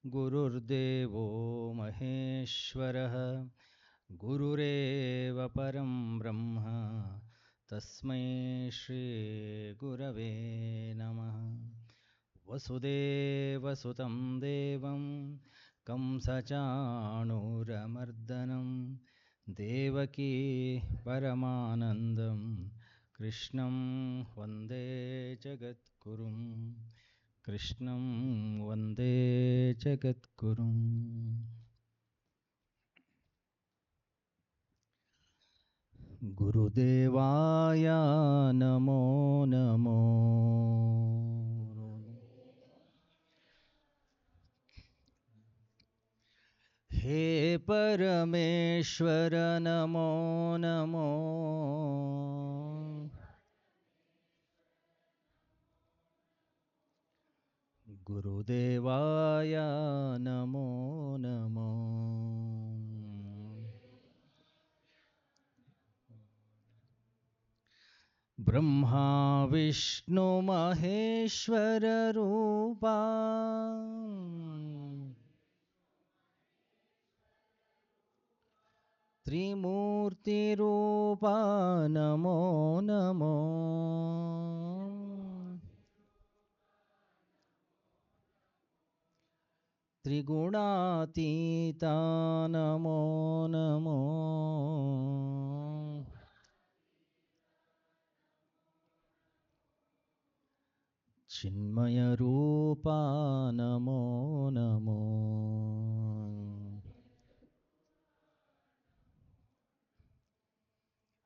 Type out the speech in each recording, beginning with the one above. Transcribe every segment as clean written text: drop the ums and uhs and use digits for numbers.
गुरुर्देवो महेश्वरः गुरुरेव परं ब्रह्म तस्मै श्रीगुरवे नमः। वसुदेवसुतं देवं कंसचाणूरमर्दनं देवकी परमानन्दं कृष्णं वन्दे जगद्गुरुं। कृष्णं वन्दे जगद्गुरुम्। गुरुदेवाय नमो नमो। हे परमेश्वर नमो नमो। गुरुदेवाय नमो नमो। ब्रह्मा विष्णु महेश्वर रूपा त्रिमूर्ति रूपा नमो नमो। त्रिगुणातीता नमो नमो। चिन्मय रूपा नमो नमो।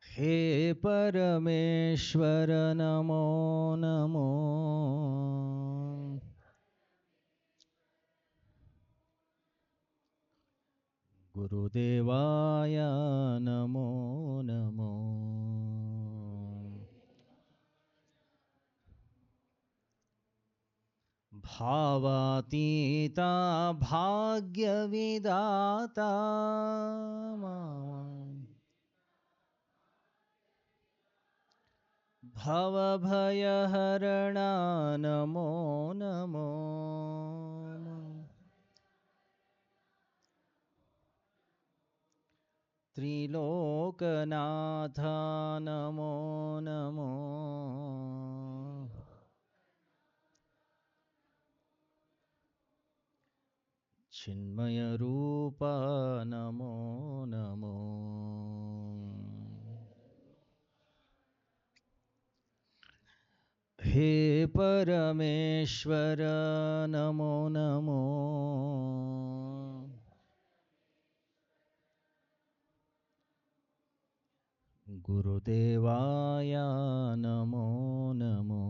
हे परमेश्वर नमो नमो। गुरुदेवाय नमो नमो। भावातीता भाग्यविदाता भवभयहरणा नमो नमो। त्रिलोकनाथ नमो नमो। चिन्मय रूप नमो नमो। हे परमेश्वर नमो नमो। गुरुदेवाय नमो नमो।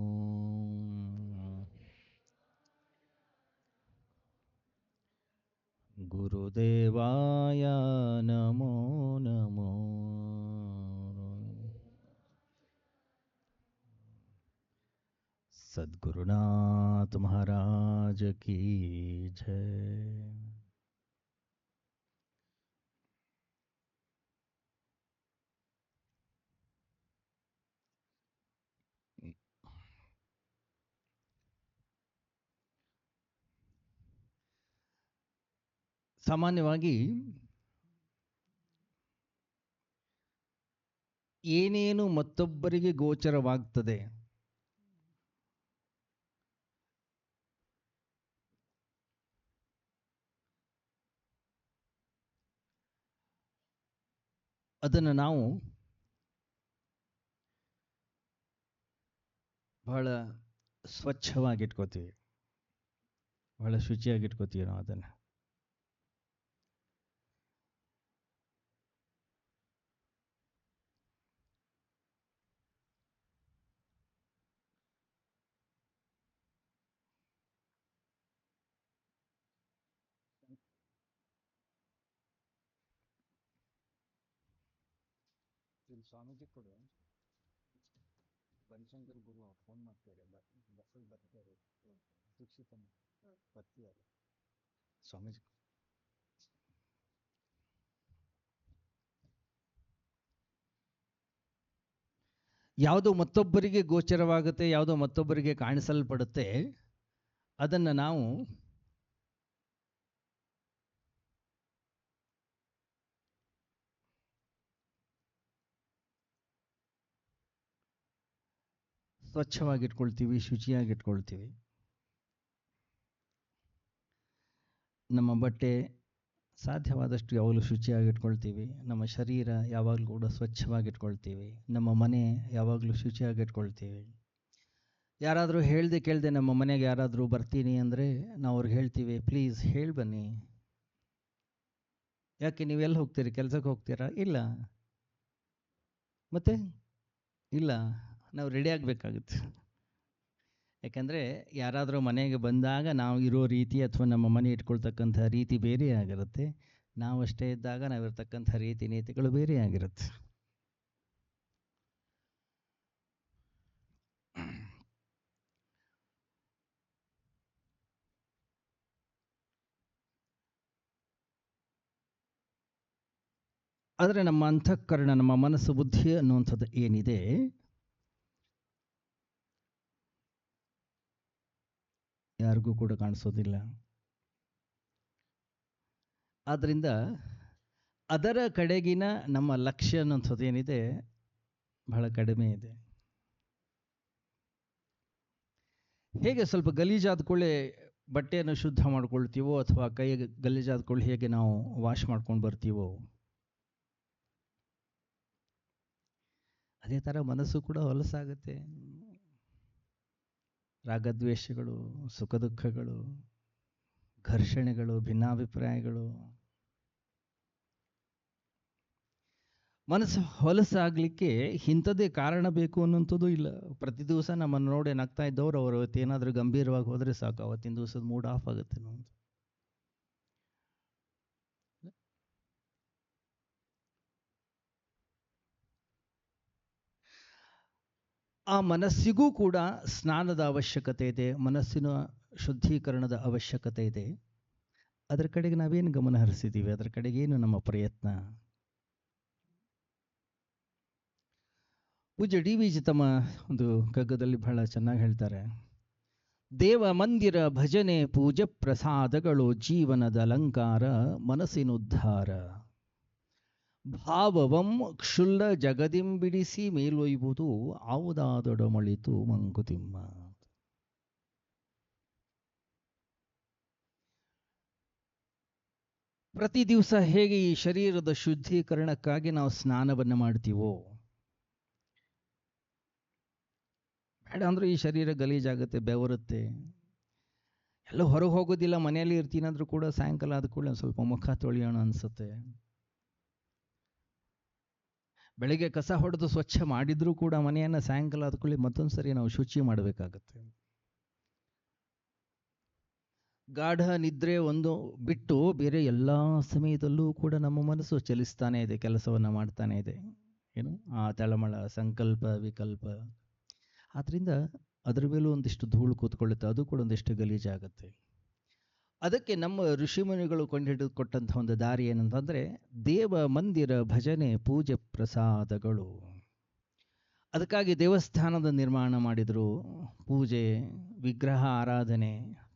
गुरुदेवाय नमो नमो। सद्गुरुनाथ महाराज की जय। ಸಾಮಾನ್ಯವಾಗಿ ಏನೇನು ಮತ್ತೊಬ್ಬರಿಗೆ ಗೋಚರವಾಗ್ತದೆ ಅದನ್ನು ನಾವು ಬಹಳ ಸ್ವಚ್ಛವಾಗಿಟ್ಕೋತೀವಿ, ಬಹಳ ಶುಚಿಯಾಗಿಟ್ಕೋತೀವಿ ನಾವು ಅದನ್ನು. ಸ್ವಾಮೀಜಿ ಕೊಡು, ಬನಶಂಕರ್ ಗುರು ಫೋನ್ ಮಾಡ್ತಾರೆ, ಬಸ್ಸಲ್ಲಿ ಬರ್ತಾರೆ, ದೀಕ್ಷಿತ ಬರ್ತಿದ್ದಾರೆ. ಸ್ವಾಮೀಜಿ ಯಾವುದೋ ಮತ್ತೊಬ್ಬರಿಗೆ ಗೋಚರವಾಗುತ್ತೆ, ಯಾವುದೋ ಮತ್ತೊಬ್ಬರಿಗೆ ಕಾಣಿಸಲ್ಪಡುತ್ತೆ, ಅದನ್ನು ನಾವು ಸ್ವಚ್ಛವಾಗಿಟ್ಕೊಳ್ತೀವಿ, ಶುಚಿಯಾಗಿಟ್ಕೊಳ್ತೀವಿ. ನಮ್ಮ ಬಟ್ಟೆ ಸಾಧ್ಯವಾದಷ್ಟು ಯಾವಾಗಲೂ ಶುಚಿಯಾಗಿಟ್ಕೊಳ್ತೀವಿ. ನಮ್ಮ ಶರೀರ ಯಾವಾಗಲೂ ಕೂಡ ಸ್ವಚ್ಛವಾಗಿಟ್ಕೊಳ್ತೀವಿ. ನಮ್ಮ ಮನೆ ಯಾವಾಗಲೂ ಶುಚಿಯಾಗಿಟ್ಕೊಳ್ತೀವಿ. ಯಾರಾದರೂ ಹೇಳ್ದೆ ಕೇಳದೆ ನಮ್ಮ ಮನೆಗೆ ಯಾರಾದರೂ ಬರ್ತೀನಿ ಅಂದರೆ ನಾವು ಅವ್ರಿಗೆ ಹೇಳ್ತೀವಿ, ಪ್ಲೀಸ್ ಹೇಳಿ ಬನ್ನಿ. ಯಾಕೆ ನೀವೆಲ್ಲಿ ಹೋಗ್ತೀರಿ? ಕೆಲಸಕ್ಕೆ ಹೋಗ್ತೀರಾ? ಇಲ್ಲ. ಮತ್ತೆ ಇಲ್ಲ, ನಾವು ರೆಡಿ ಆಗಬೇಕಾಗುತ್ತೆ. ಯಾಕಂದರೆ ಯಾರಾದರೂ ಮನೆಗೆ ಬಂದಾಗ ನಾವು ಇರೋ ರೀತಿ ಅಥವಾ ನಮ್ಮ ಮನೆ ಇಟ್ಕೊಳ್ತಕ್ಕಂಥ ರೀತಿ ಬೇರೆ ಆಗಿರುತ್ತೆ. ನಾವು ಅಷ್ಟೇ ಇದ್ದಾಗ ನಾವಿರ್ತಕ್ಕಂಥ ರೀತಿ ನೀತಿಗಳು ಬೇರೆ ಆಗಿರುತ್ತೆ. ಆದರೆ ನಮ್ಮ ಅಂತಃಕರಣ, ನಮ್ಮ ಮನಸ್ಸು, ಬುದ್ಧಿ ಅನ್ನುವಂಥದ್ದು ಏನಿದೆ, ಯಾರಿಗೂ ಕೂಡ ಕಾಣಿಸೋದಿಲ್ಲ. ಆದ್ದರಿಂದ ಅದರ ಕಡೆಗಿನ ನಮ್ಮ ಲಕ್ಷ್ಯ ಅನ್ನುವಂಥದ್ದು ಏನಿದೆ ಬಹಳ ಕಡಿಮೆ ಇದೆ. ಹೇಗೆ ಸ್ವಲ್ಪ ಗಲೀಜಾದ್ಕೊಳ್ಳೆ ಬಟ್ಟೆಯನ್ನು ಶುದ್ಧ ಮಾಡ್ಕೊಳ್ತೀವೋ ಅಥವಾ ಕೈ ಗಲೀಜಾದ್ಕೊಳ್ಳಿ ಹೇಗೆ ನಾವು ವಾಶ್ ಮಾಡ್ಕೊಂಡು ಬರ್ತೀವೋ, ಅದೇ ಥರ ಮನಸ್ಸು ಕೂಡ ಹೊಲಸಾಗುತ್ತೆ. ರಾಗದ್ವೇಷಗಳು, ಸುಖ ದುಃಖಗಳು, ಘರ್ಷಣೆಗಳು, ಭಿನ್ನಾಭಿಪ್ರಾಯಗಳು. ಮನಸ್ಸು ಹೊಲಸಾಗಲಿಕ್ಕೆ ಇಂಥದ್ದೇ ಕಾರಣ ಬೇಕು ಅನ್ನೋಂಥದ್ದು ಇಲ್ಲ. ಪ್ರತಿ ದಿವಸ ನಮ್ಮನ್ನು ನೋಡಿ ನಗ್ತಾ ಇದ್ದವ್ರು ಅವರು ಅವತ್ತೇನಾದರೂ ಗಂಭೀರವಾಗಿ ಹೋದರೆ ಸಾಕು, ಅವತ್ತಿನ ದಿವಸದ ಮೂಡ್ ಆಫ್ ಆಗುತ್ತೆ ನಮ್ಮದು. ಆ ಮನಸ್ಸಿಗೂ ಕೂಡ ಸ್ನಾನದ ಅವಶ್ಯಕತೆ ಇದೆ, ಮನಸ್ಸಿನ ಶುದ್ಧೀಕರಣದ ಅವಶ್ಯಕತೆ ಇದೆ. ಅದರ ಕಡೆಗೆ ನಾವೇನು ಗಮನ ಹರಿಸಿದ್ದೀವಿ? ಅದರ ಕಡೆಗೆ ಏನು ನಮ್ಮ ಪ್ರಯತ್ನ? ಪೂಜ್ಯ ಡಿ ವಿ ಜಿ ತಮ್ಮ ಒಂದು ಕಗ್ಗದಲ್ಲಿ ಬಹಳ ಚೆನ್ನಾಗಿ ಹೇಳ್ತಾರೆ, ದೇವ ಮಂದಿರ ಭಜನೆ ಪೂಜೆ ಪ್ರಸಾದಗಳು ಜೀವನದ ಅಲಂಕಾರ, ಮನಸ್ಸಿನುದ್ಧಾರ. ಭಾವವಂ ಕ್ಷುಲ್ಲ ಜಗದಿಂ ಬಿಡಿಸಿ ಮೇಲೊಯ್ಯುವುದು ಆವುದಾದೊಡಮಳಿತು ಮಂಕುತಿಮ್ಮ. ಪ್ರತಿ ದಿವಸ ಹೇಗೆ ಈ ಶರೀರದ ಶುದ್ಧೀಕರಣಕ್ಕಾಗಿ ನಾವು ಸ್ನಾನವನ್ನು ಮಾಡ್ತೀವೋ, ಬೇಡ ಅಂದ್ರೆ ಈ ಶರೀರ ಗಲೀಜಾಗುತ್ತೆ, ಬೆವರುತ್ತೆ. ಎಲ್ಲೋ ಹೊರಗೆ ಹೋಗೋದಿಲ್ಲ, ಮನೆಯಲ್ಲಿ ಇರ್ತೀನಾದ್ರೂ ಕೂಡ ಸಾಯಂಕಾಲ ಆದ ಕೂಡಲೇ ಸ್ವಲ್ಪ ಮುಖ ತೊಳೆಯೋಣ ಅನ್ಸುತ್ತೆ. ಬೆಳಿಗ್ಗೆ ಕಸ ಹೊಡೆದು ಸ್ವಚ್ಛ ಮಾಡಿದ್ರೂ ಕೂಡ ಮನೆಯನ್ನು ಸಾಯಂಕಾಲ ಆದ ಕೂಡಲೇ ಮತ್ತೊಂದು ಸರಿ ನಾವು ಶುಚಿ ಮಾಡಬೇಕಾಗತ್ತೆ. ಗಾಢ ನಿದ್ರೆ ಒಂದು ಬಿಟ್ಟು ಬೇರೆ ಎಲ್ಲ ಸಮಯದಲ್ಲೂ ಕೂಡ ನಮ್ಮ ಮನಸ್ಸು ಚಲಿಸ್ತಾನೆ ಇದೆ, ಕೆಲಸವನ್ನು ಮಾಡ್ತಾನೆ ಇದೆ. ಏನು ಆ ತಳಮಳ, ಸಂಕಲ್ಪ, ವಿಕಲ್ಪ. ಆದ್ದರಿಂದ ಅದರ ಮೇಲೂ ಒಂದಿಷ್ಟು ಧೂಳು ಕೂತ್ಕೊಳ್ಳುತ್ತೆ, ಅದು ಕೂಡ ಒಂದಿಷ್ಟು ಗಲೀಜಾಗುತ್ತೆ. ಅದಕ್ಕೆ ನಮ್ಮ ಋಷಿಮುನಿಗಳು ಕೊಟ್ಟಂಥ ಒಂದು ದಾರಿ ಏನಂತಂದರೆ ದೇವ ಮಂದಿರ ಭಜನೆ ಪೂಜೆ ಪ್ರಸಾದಗಳು. ಅದಕ್ಕಾಗಿ ದೇವಸ್ಥಾನದ ನಿರ್ಮಾಣ ಮಾಡಿದರು, ಪೂಜೆ, ವಿಗ್ರಹ ಆರಾಧನೆ,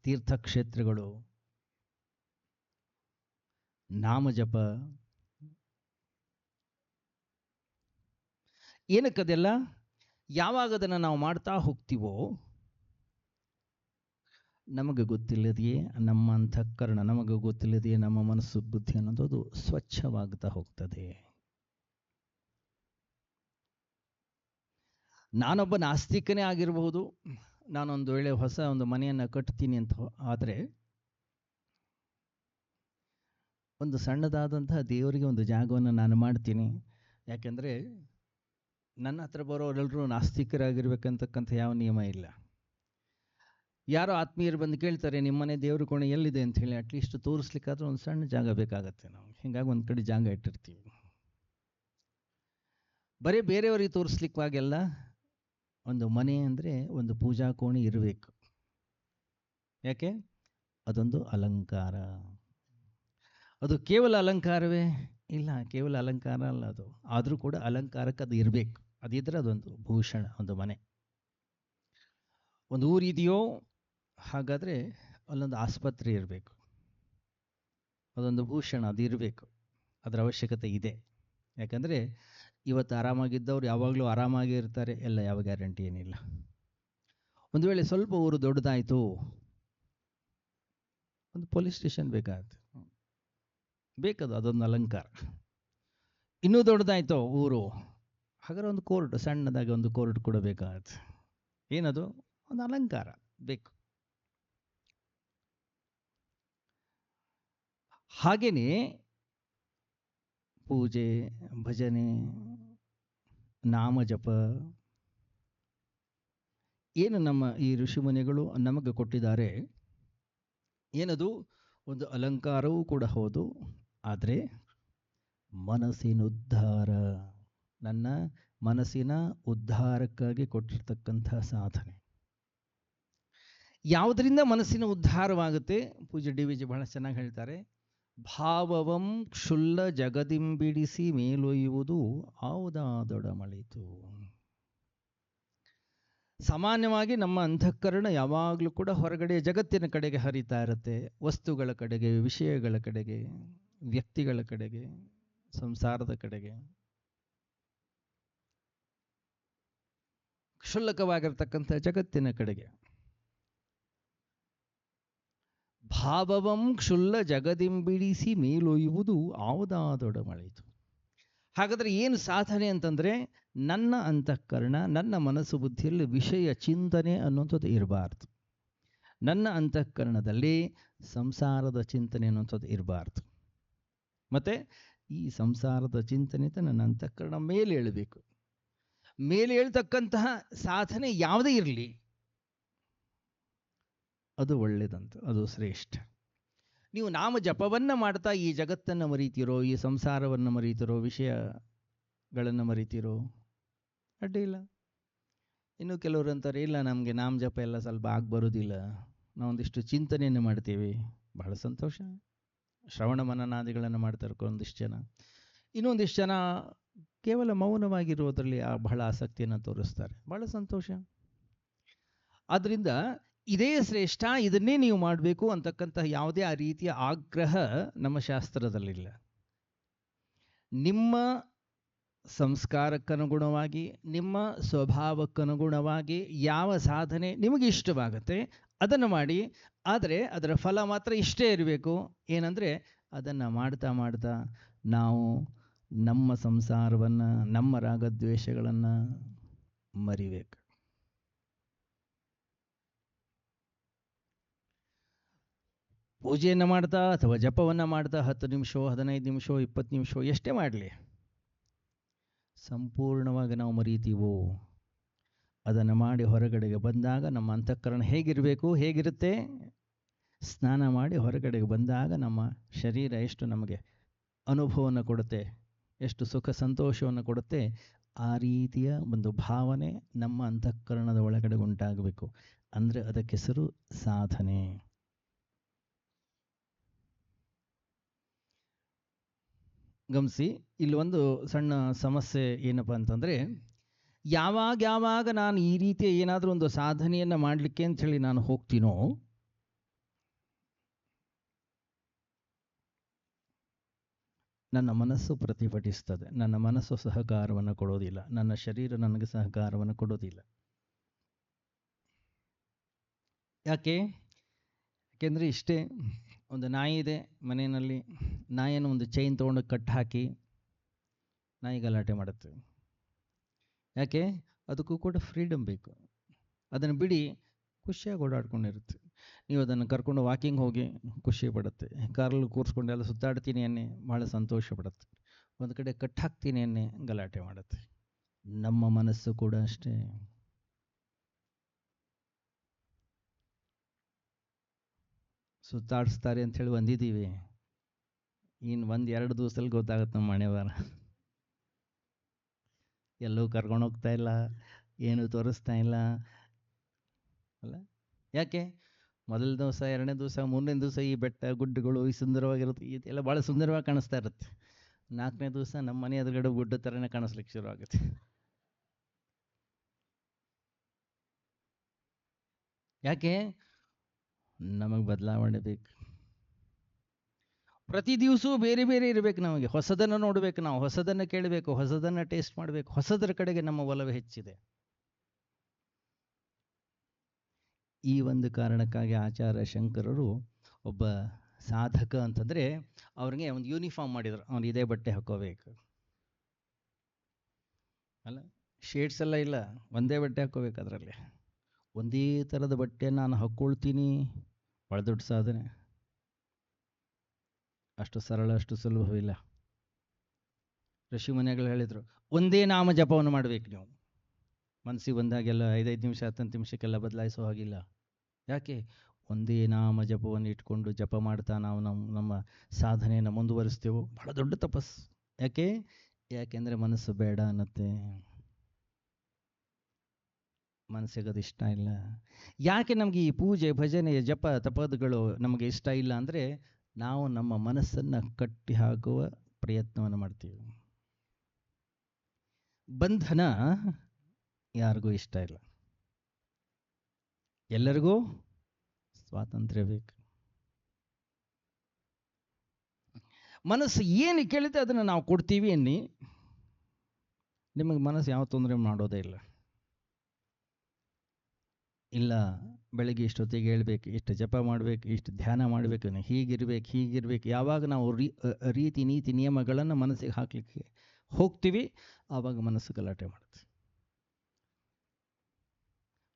ತೀರ್ಥಕ್ಷೇತ್ರಗಳು, ನಾಮಜಪ. ಏನಕ್ಕದೆಲ್ಲ? ಯಾವಾಗ ಅದನ್ನು ನಾವು ಮಾಡ್ತಾ ಹೋಗ್ತೀವೋ ನಮಗೆ ಗೊತ್ತಿಲ್ಲದೆಯೇ ನಮ್ಮ ಅಂತಃಕರಣ, ನಮಗೆ ಗೊತ್ತಿಲ್ಲದೆಯೇ ನಮ್ಮ ಮನಸ್ಸು, ಬುದ್ಧಿ ಅನ್ನೋದು ಸ್ವಚ್ಛವಾಗ್ತಾ ಹೋಗ್ತದೆ. ನಾನೊಬ್ಬ ನಾಸ್ತಿಕನೇ ಆಗಿರಬಹುದು, ನಾನೊಂದು ವೇಳೆ ಹೊಸ ಒಂದು ಮನೆಯನ್ನು ಕಟ್ತೀನಿ ಅಂತ ಆದರೆ ಒಂದು ಸಣ್ಣದಾದಂತಹ ದೇವರಿಗೆ ಒಂದು ಜಾಗವನ್ನು ನಾನು ಮಾಡ್ತೀನಿ. ಯಾಕೆಂದರೆ ನನ್ನ ಹತ್ರ ಬರೋರೆಲ್ಲರೂ ನಾಸ್ತಿಕರಾಗಿರ್ಬೇಕಂತಕ್ಕಂಥ ಯಾವ ನಿಯಮ ಇಲ್ಲ. ಯಾರೋ ಆತ್ಮೀಯರು ಬಂದು ಕೇಳ್ತಾರೆ, ನಿಮ್ಮನೆ ದೇವ್ರ ಕೋಣೆ ಎಲ್ಲಿದೆ ಅಂತ ಹೇಳಿ, ಅಟ್ಲೀಸ್ಟ್ ತೋರಿಸ್ಲಿಕ್ಕಾದ್ರೂ ಒಂದು ಸಣ್ಣ ಜಾಗ ಬೇಕಾಗತ್ತೆ. ನಾವು ಹೀಗಾಗಿ ಒಂದು ಕಡೆ ಜಾಗ ಇಟ್ಟಿರ್ತೀವಿ. ಬರೀ ಬೇರೆಯವರಿಗೆ ತೋರಿಸ್ಲಿಕ್ಕಾಗೆಲ್ಲ ಒಂದು ಮನೆ ಅಂದರೆ ಒಂದು ಪೂಜಾ ಕೋಣೆ ಇರಬೇಕು. ಯಾಕೆ? ಅದೊಂದು ಅಲಂಕಾರ. ಅದು ಕೇವಲ ಅಲಂಕಾರವೇ? ಇಲ್ಲ, ಕೇವಲ ಅಲಂಕಾರ ಅಲ್ಲ ಅದು. ಆದರೂ ಕೂಡ ಅಲಂಕಾರಕ್ಕೆ ಅದು ಇರಬೇಕು. ಅದಿದ್ರೆ ಅದೊಂದು ಭೂಷಣ, ಒಂದು ಮನೆ. ಒಂದು ಊರಿದೆಯೋ ಹಾಗಾದರೆ ಅಲ್ಲೊಂದು ಆಸ್ಪತ್ರೆ ಇರಬೇಕು, ಅದೊಂದು ಭೂಷಣ, ಅದು ಇರಬೇಕು. ಅದರ ಅವಶ್ಯಕತೆ ಇದೆ. ಯಾಕಂದರೆ ಇವತ್ತು ಆರಾಮಾಗಿದ್ದವ್ರು ಯಾವಾಗಲೂ ಆರಾಮಾಗಿ ಇರ್ತಾರೆ ಎಲ್ಲ? ಯಾವ ಗ್ಯಾರಂಟಿ ಏನಿಲ್ಲ. ಒಂದು ವೇಳೆ ಸ್ವಲ್ಪ ಊರು ದೊಡ್ಡದಾಯಿತು, ಒಂದು ಪೊಲೀಸ್ ಸ್ಟೇಷನ್ ಬೇಕಾಗುತ್ತೆ, ಬೇಕದು, ಅದೊಂದು ಅಲಂಕಾರ. ಇನ್ನೂ ದೊಡ್ಡದಾಯ್ತು ಊರು, ಹಾಗಾದ್ರೆ ಒಂದು ಕೋರ್ಟ್, ಸಣ್ಣದಾಗಿ ಒಂದು ಕೋರ್ಟ್ ಕೂಡ ಬೇಕಾಗತ್ತೆ. ಏನದು? ಒಂದು ಅಲಂಕಾರ ಬೇಕು. ಹಾಗೇನೆ ಪೂಜೆ, ಭಜನೆ, ನಾಮಜಪ, ಏನು ನಮ್ಮ ಈ ಋಷಿಮುನಿಗಳು ನಮಗೆ ಕೊಟ್ಟಿದ್ದಾರೆ, ಏನದು? ಒಂದು ಅಲಂಕಾರವೂ ಕೂಡ ಹೌದು. ಆದರೆ ಮನಸ್ಸಿನ ಉದ್ಧಾರ, ನನ್ನ ಮನಸ್ಸಿನ ಉದ್ಧಾರಕ್ಕಾಗಿ ಕೊಟ್ಟಿರ್ತಕ್ಕಂಥ ಸಾಧನೆ. ಯಾವುದರಿಂದ ಮನಸ್ಸಿನ ಉದ್ಧಾರವಾಗುತ್ತೆ? ಪೂಜ್ಯ ಡಿ ವಿ ಜಿ ಬಹಳ ಚೆನ್ನಾಗಿ ಹೇಳ್ತಾರೆ, ಭಾವವಂ ಕ್ಷುಲ್ಲ ಜಗದಿಂಬಿಡಿಸಿ ಮೇಲೊಯ್ಯುವುದು ಆವುದಾದೊಡಮಳಿತು. ಸಾಮಾನ್ಯವಾಗಿ ನಮ್ಮ ಅಂತಃಕರಣ ಯಾವಾಗಲೂ ಕೂಡ ಹೊರಗಡೆ ಜಗತ್ತಿನ ಕಡೆಗೆ ಹರಿತಾ ಇರುತ್ತೆ, ವಸ್ತುಗಳ ಕಡೆಗೆ, ವಿಷಯಗಳ ಕಡೆಗೆ, ವ್ಯಕ್ತಿಗಳ ಕಡೆಗೆ, ಸಂಸಾರದ ಕಡೆಗೆ. ಕ್ಷುಲ್ಲಕವಾಗಿರ್ತಕ್ಕಂಥ ಜಗತ್ತಿನ ಕಡೆಗೆ. ಭಾವವಂ ಕ್ಷುಲ್ಲ ಜಗದಿಂಬಿಡಿಸಿ ಮೇಲೊಯ್ಯುವುದು ಆವುದಾದೊಡಮಳಿತು. ಹಾಗಾದ್ರೆ ಏನು ಸಾಧನೆ ಅಂತಂದ್ರೆ, ನನ್ನ ಅಂತಃಕರಣ, ನನ್ನ ಮನಸ್ಸು ಬುದ್ಧಿಯಲ್ಲಿ ವಿಷಯ ಚಿಂತನೆ ಅನ್ನುವಂಥದ್ದು ಇರಬಾರ್ದು. ನನ್ನ ಅಂತಃಕರಣದಲ್ಲಿ ಸಂಸಾರದ ಚಿಂತನೆ ಅನ್ನುವಂಥದ್ದು ಇರಬಾರ್ದು. ಮತ್ತೆ ಈ ಸಂಸಾರದ ಚಿಂತನೆ ನನ್ನ ಅಂತಃಕರಣ ಮೇಲೆ ಏಳಬೇಕು. ಮೇಲೆ ಹೇಳ್ತಕ್ಕಂತಹ ಸಾಧನೆ ಯಾವುದೇ ಇರಲಿ, ಅದು ಒಳ್ಳೆಯದಂತ, ಅದು ಶ್ರೇಷ್ಠ. ನೀವು ನಾಮ ಜಪವನ್ನು ಮಾಡ್ತಾ ಈ ಜಗತ್ತನ್ನು ಮರೀತಿರೋ, ಈ ಸಂಸಾರವನ್ನು ಮರೀತಿರೋ, ವಿಷಯಗಳನ್ನು ಮರೀತಿರೋ, ಅಡ್ಡಿಲ್ಲ. ಇನ್ನು ಕೆಲವರು ಅಂತಾರೆ, ಇಲ್ಲ ನಮಗೆ ನಾಮ ಜಪ ಎಲ್ಲ ಸ್ವಲ್ಪ ಬರೋದಿಲ್ಲ, ನಾವೊಂದಿಷ್ಟು ಚಿಂತನೆಯನ್ನು ಮಾಡ್ತೀವಿ. ಬಹಳ ಸಂತೋಷ. ಶ್ರವಣ ಮನನಾದಿಗಳನ್ನು ಮಾಡ್ತಾರೆ ಒಂದಿಷ್ಟು ಜನ. ಇನ್ನೊಂದಿಷ್ಟು ಜನ ಕೇವಲ ಮೌನವಾಗಿರುವುದರಲ್ಲಿ ಬಹಳ ಆಸಕ್ತಿಯನ್ನು ತೋರಿಸ್ತಾರೆ. ಬಹಳ ಸಂತೋಷ. ಆದ್ದರಿಂದ ಇದೇ ಶ್ರೇಷ್ಠ, ಇದನ್ನೇ ನೀವು ಮಾಡಬೇಕು ಅಂತಕ್ಕಂತಹ ಯಾವುದೇ ಆ ರೀತಿಯ ಆಗ್ರಹ ನಮ್ಮ ಶಾಸ್ತ್ರದಲ್ಲಿಲ್ಲ. ನಿಮ್ಮ ಸಂಸ್ಕಾರಕ್ಕನುಗುಣವಾಗಿ, ನಿಮ್ಮ ಸ್ವಭಾವಕ್ಕನುಗುಣವಾಗಿ ಯಾವ ಸಾಧನೆ ನಿಮಗೆ ಇಷ್ಟವಾಗುತ್ತೆ ಅದನ್ನು ಮಾಡಿ. ಆದರೆ ಅದರ ಫಲ ಮಾತ್ರ ಇಷ್ಟೇ ಇರಬೇಕು. ಏನಂದರೆ, ಅದನ್ನು ಮಾಡ್ತಾ ಮಾಡ್ತಾ ನಾವು ನಮ್ಮ ಸಂಸಾರವನ್ನು, ನಮ್ಮ ರಾಗದ್ವೇಷಗಳನ್ನು ಮರಿಬೇಕು. ಪೂಜೆಯನ್ನು ಮಾಡ್ತಾ ಅಥವಾ ಜಪವನ್ನು ಮಾಡ್ತಾ 10 ನಿಮಿಷ, 15 ನಿಮಿಷ, 20 ನಿಮಿಷ ಎಷ್ಟೇ ಮಾಡಲಿ, ಸಂಪೂರ್ಣವಾಗಿ ನಾವು ಮರೀತೀವೋ, ಅದನ್ನು ಮಾಡಿ ಹೊರಗಡೆಗೆ ಬಂದಾಗ ನಮ್ಮ ಅಂತಃಕರಣ ಹೇಗಿರುತ್ತೆ? ಸ್ನಾನ ಮಾಡಿ ಹೊರಗಡೆಗೆ ಬಂದಾಗ ನಮ್ಮ ಶರೀರ ಎಷ್ಟು ನಮಗೆ ಅನುಭವವನ್ನು ಕೊಡುತ್ತೆ, ಎಷ್ಟು ಸುಖ ಸಂತೋಷವನ್ನು ಕೊಡುತ್ತೆ, ಆ ರೀತಿಯ ಒಂದು ಭಾವನೆ ನಮ್ಮ ಅಂತಃಕರಣದ ಒಳಗಡೆ ಉಂಟಾಗಬೇಕು. ಅಂದರೆ ಅದಕ್ಕೆ ಹೆಸರು ಸಾಧನೆ. ಗಮನಿಸಿ, ಇಲ್ಲಿ ಒಂದು ಸಣ್ಣ ಸಮಸ್ಯೆ ಏನಪ್ಪ ಅಂತಂದರೆ, ಯಾವಾಗ ನಾನು ಈ ರೀತಿಯ ಏನಾದರೂ ಒಂದು ಸಾಧನೆಯನ್ನು ಮಾಡಲಿಕ್ಕೆ ಅಂಥೇಳಿ ನಾನು ಹೋಗ್ತೀನೋ, ನನ್ನ ಮನಸ್ಸು ಪ್ರತಿಭಟಿಸ್ತದೆ, ನನ್ನ ಮನಸ್ಸು ಸಹಕಾರವನ್ನು ಕೊಡೋದಿಲ್ಲ, ನನ್ನ ಶರೀರ ನನಗೆ ಸಹಕಾರವನ್ನು ಕೊಡೋದಿಲ್ಲ. ಯಾಕೆಂದರೆ ಇಷ್ಟೇ, ಒಂದು ನಾಯಿ ಇದೆ ಮನೆಯಲ್ಲಿ, ನಾಯಿಯನ್ನು ಒಂದು ಚೈನ್ ತೊಗೊಂಡು ಕಟ್ ಹಾಕಿ ನಾಯಿ ಗಲಾಟೆ ಮಾಡುತ್ತೆ. ಯಾಕೆ? ಅದಕ್ಕೂ ಕೂಡ ಫ್ರೀಡಮ್ ಬೇಕು. ಅದನ್ನು ಬಿಡಿ ಖುಷಿಯಾಗಿ ಓಡಾಡ್ಕೊಂಡಿರುತ್ತೆ. ನೀವು ಅದನ್ನು ಕರ್ಕೊಂಡು ವಾಕಿಂಗ್ ಹೋಗಿ ಖುಷಿ ಪಡುತ್ತೆ, ಕಾರಲ್ಲಿ ಕೂರಿಸ್ಕೊಂಡು ಎಲ್ಲ ಸುತ್ತಾಡ್ತೀನಿ ಅನ್ನೆ ಭಾಳ ಸಂತೋಷ ಪಡುತ್ತೆ. ಒಂದು ಕಡೆ ಕಟ್ ಹಾಕ್ತೀನಿ ಅನ್ನೆ ಗಲಾಟೆ ಮಾಡುತ್ತೆ. ನಮ್ಮ ಮನಸ್ಸು ಕೂಡ ಅಷ್ಟೇ. ಸುತ್ತಾಡಿಸ್ತಾರೆ ಅಂಥೇಳಿ ಬಂದಿದ್ದೀವಿ, ಇನ್ನು 1-2 ದಿವಸದಲ್ಲಿ ಗೊತ್ತಾಗುತ್ತೆ ನಮ್ಮ ಮನೆವಾರ. ಎಲ್ಲೂ ಕರ್ಕೊಂಡು ಹೋಗ್ತಾ ಇಲ್ಲ, ಏನೂ ತೋರಿಸ್ತಾ ಇಲ್ಲ ಅಲ್ಲ. ಯಾಕೆ? ಮೊದಲ ದಿವಸ, 2ನೇ ದಿವಸ, 3ನೇ ದಿವಸ ಈ ಬೆಟ್ಟ ಗುಡ್ಡಗಳು ಈ ಸುಂದರವಾಗಿರುತ್ತೆ, ಇದೆಲ್ಲ ಭಾಳ ಸುಂದರವಾಗಿ ಕಾಣಿಸ್ತಾ ಇರುತ್ತೆ. 4ನೇ ದಿವಸ ನಮ್ಮ ಮನೆ ಎದುರುಗಡೆ ಗುಡ್ಡ ಥರನೇ ಕಾಣಿಸ್ಲಿಕ್ಕೆ ಶುರು ಆಗುತ್ತೆ. ಯಾಕೆ? ನಮಗೆ ಬದಲಾವಣೆ ಬೇಕು. ಪ್ರತಿ ದಿವಸವೂ ಬೇರೆ ಬೇರೆ ಇರಬೇಕು. ನಮಗೆ ಹೊಸದನ್ನು ನೋಡಬೇಕು, ನಾವು ಹೊಸದನ್ನು ಕೇಳಬೇಕು, ಹೊಸದನ್ನು ಟೇಸ್ಟ್ ಮಾಡಬೇಕು. ಹೊಸದರ ಕಡೆಗೆ ನಮ್ಮ ಒಲವು ಹೆಚ್ಚಿದೆ. ಈ ಒಂದು ಕಾರಣಕ್ಕಾಗಿ ಆಚಾರ್ಯ ಶಂಕರರು ಒಬ್ಬ ಸಾಧಕ ಅಂತಂದರೆ ಅವ್ರಿಗೆ ಒಂದು ಯೂನಿಫಾರ್ಮ್ ಮಾಡಿದರು, ಅವ್ನು ಇದೇ ಬಟ್ಟೆ ಹಾಕೋಬೇಕು ಅಲ್ಲ, ಶೇಡ್ಸ್ ಎಲ್ಲ ಇಲ್ಲ, ಒಂದೇ ಬಟ್ಟೆ ಹಾಕೋಬೇಕು. ಅದರಲ್ಲಿ ಒಂದೇ ಥರದ ಬಟ್ಟೆ ನಾನು ಹಾಕ್ಕೊಳ್ತೀನಿ, ಭಾಳ ದೊಡ್ಡ ಸಾಧನೆ. ಅಷ್ಟು ಸರಳ, ಅಷ್ಟು ಸುಲಭವಿಲ್ಲ. ಋಷಿ ಮುನಿಗಳು ಹೇಳಿದರು, ಒಂದೇ ನಾಮ ಜಪವನ್ನು ಮಾಡಬೇಕು ನೀವು. ಮನಸ್ಸಿಗೆ ಬಂದಾಗೆಲ್ಲ 5-5 ನಿಮಿಷ 10 ನಿಮಿಷಕ್ಕೆಲ್ಲ ಬದಲಾಯಿಸೋ ಹಾಗಿಲ್ಲ. ಯಾಕೆ? ಒಂದೇ ನಾಮ ಜಪವನ್ನು ಇಟ್ಕೊಂಡು ಜಪ ಮಾಡ್ತಾ ನಾವು ನಮ್ಮ ಸಾಧನೆಯನ್ನು ಮುಂದುವರಿಸ್ತೇವೋ ಬಹಳ ದೊಡ್ಡ ತಪಸ್ಸು. ಯಾಕೆಂದರೆ ಮನಸ್ಸು ಬೇಡ ಅನ್ನತ್ತೆ, ಮನಸ್ಸಿಗೆ ಅದು ಇಷ್ಟ ಇಲ್ಲ. ಯಾಕೆ ನಮಗೆ ಈ ಪೂಜೆ ಭಜನೆ ಜಪ ತಪದಗಳು ನಮಗೆ ಇಷ್ಟ ಇಲ್ಲ ಅಂದರೆ ನಾವು ನಮ್ಮ ಮನಸ್ಸನ್ನು ಕಟ್ಟಿ ಹಾಕುವ ಪ್ರಯತ್ನವನ್ನು ಮಾಡ್ತೀವಿ. ಬಂಧನ ಯಾರಿಗೂ ಇಷ್ಟ ಇಲ್ಲ, ಎಲ್ಲರಿಗೂ ಸ್ವಾತಂತ್ರ್ಯ ಬೇಕು. ಮನಸ್ಸು ಏನು ಕೇಳುತ್ತೆ ಅದನ್ನು ನಾವು ಕೊಡ್ತೀವಿ ಅನ್ನಿ, ನಿಮಗೆ ಮನಸ್ಸು ಯಾವ ತೊಂದರೆ ಮಾಡೋದೇ ಇಲ್ಲ. ಇಲ್ಲ, ಬೆಳಗ್ಗೆ ಇಷ್ಟೊತ್ತಿಗೆ ಹೇಳ್ಬೇಕು, ಇಷ್ಟು ಜಪ ಮಾಡಬೇಕು, ಇಷ್ಟು ಧ್ಯಾನ ಮಾಡಬೇಕು, ಹೀಗಿರ್ಬೇಕು. ಯಾವಾಗ ನಾವು ರೀತಿ ನೀತಿ ನಿಯಮಗಳನ್ನು ಮನಸ್ಸಿಗೆ ಹಾಕಲಿಕ್ಕೆ ಹೋಗ್ತೀವಿ ಆವಾಗ ಮನಸ್ಸು ಗಲಾಟೆ ಮಾಡುತ್ತೆ.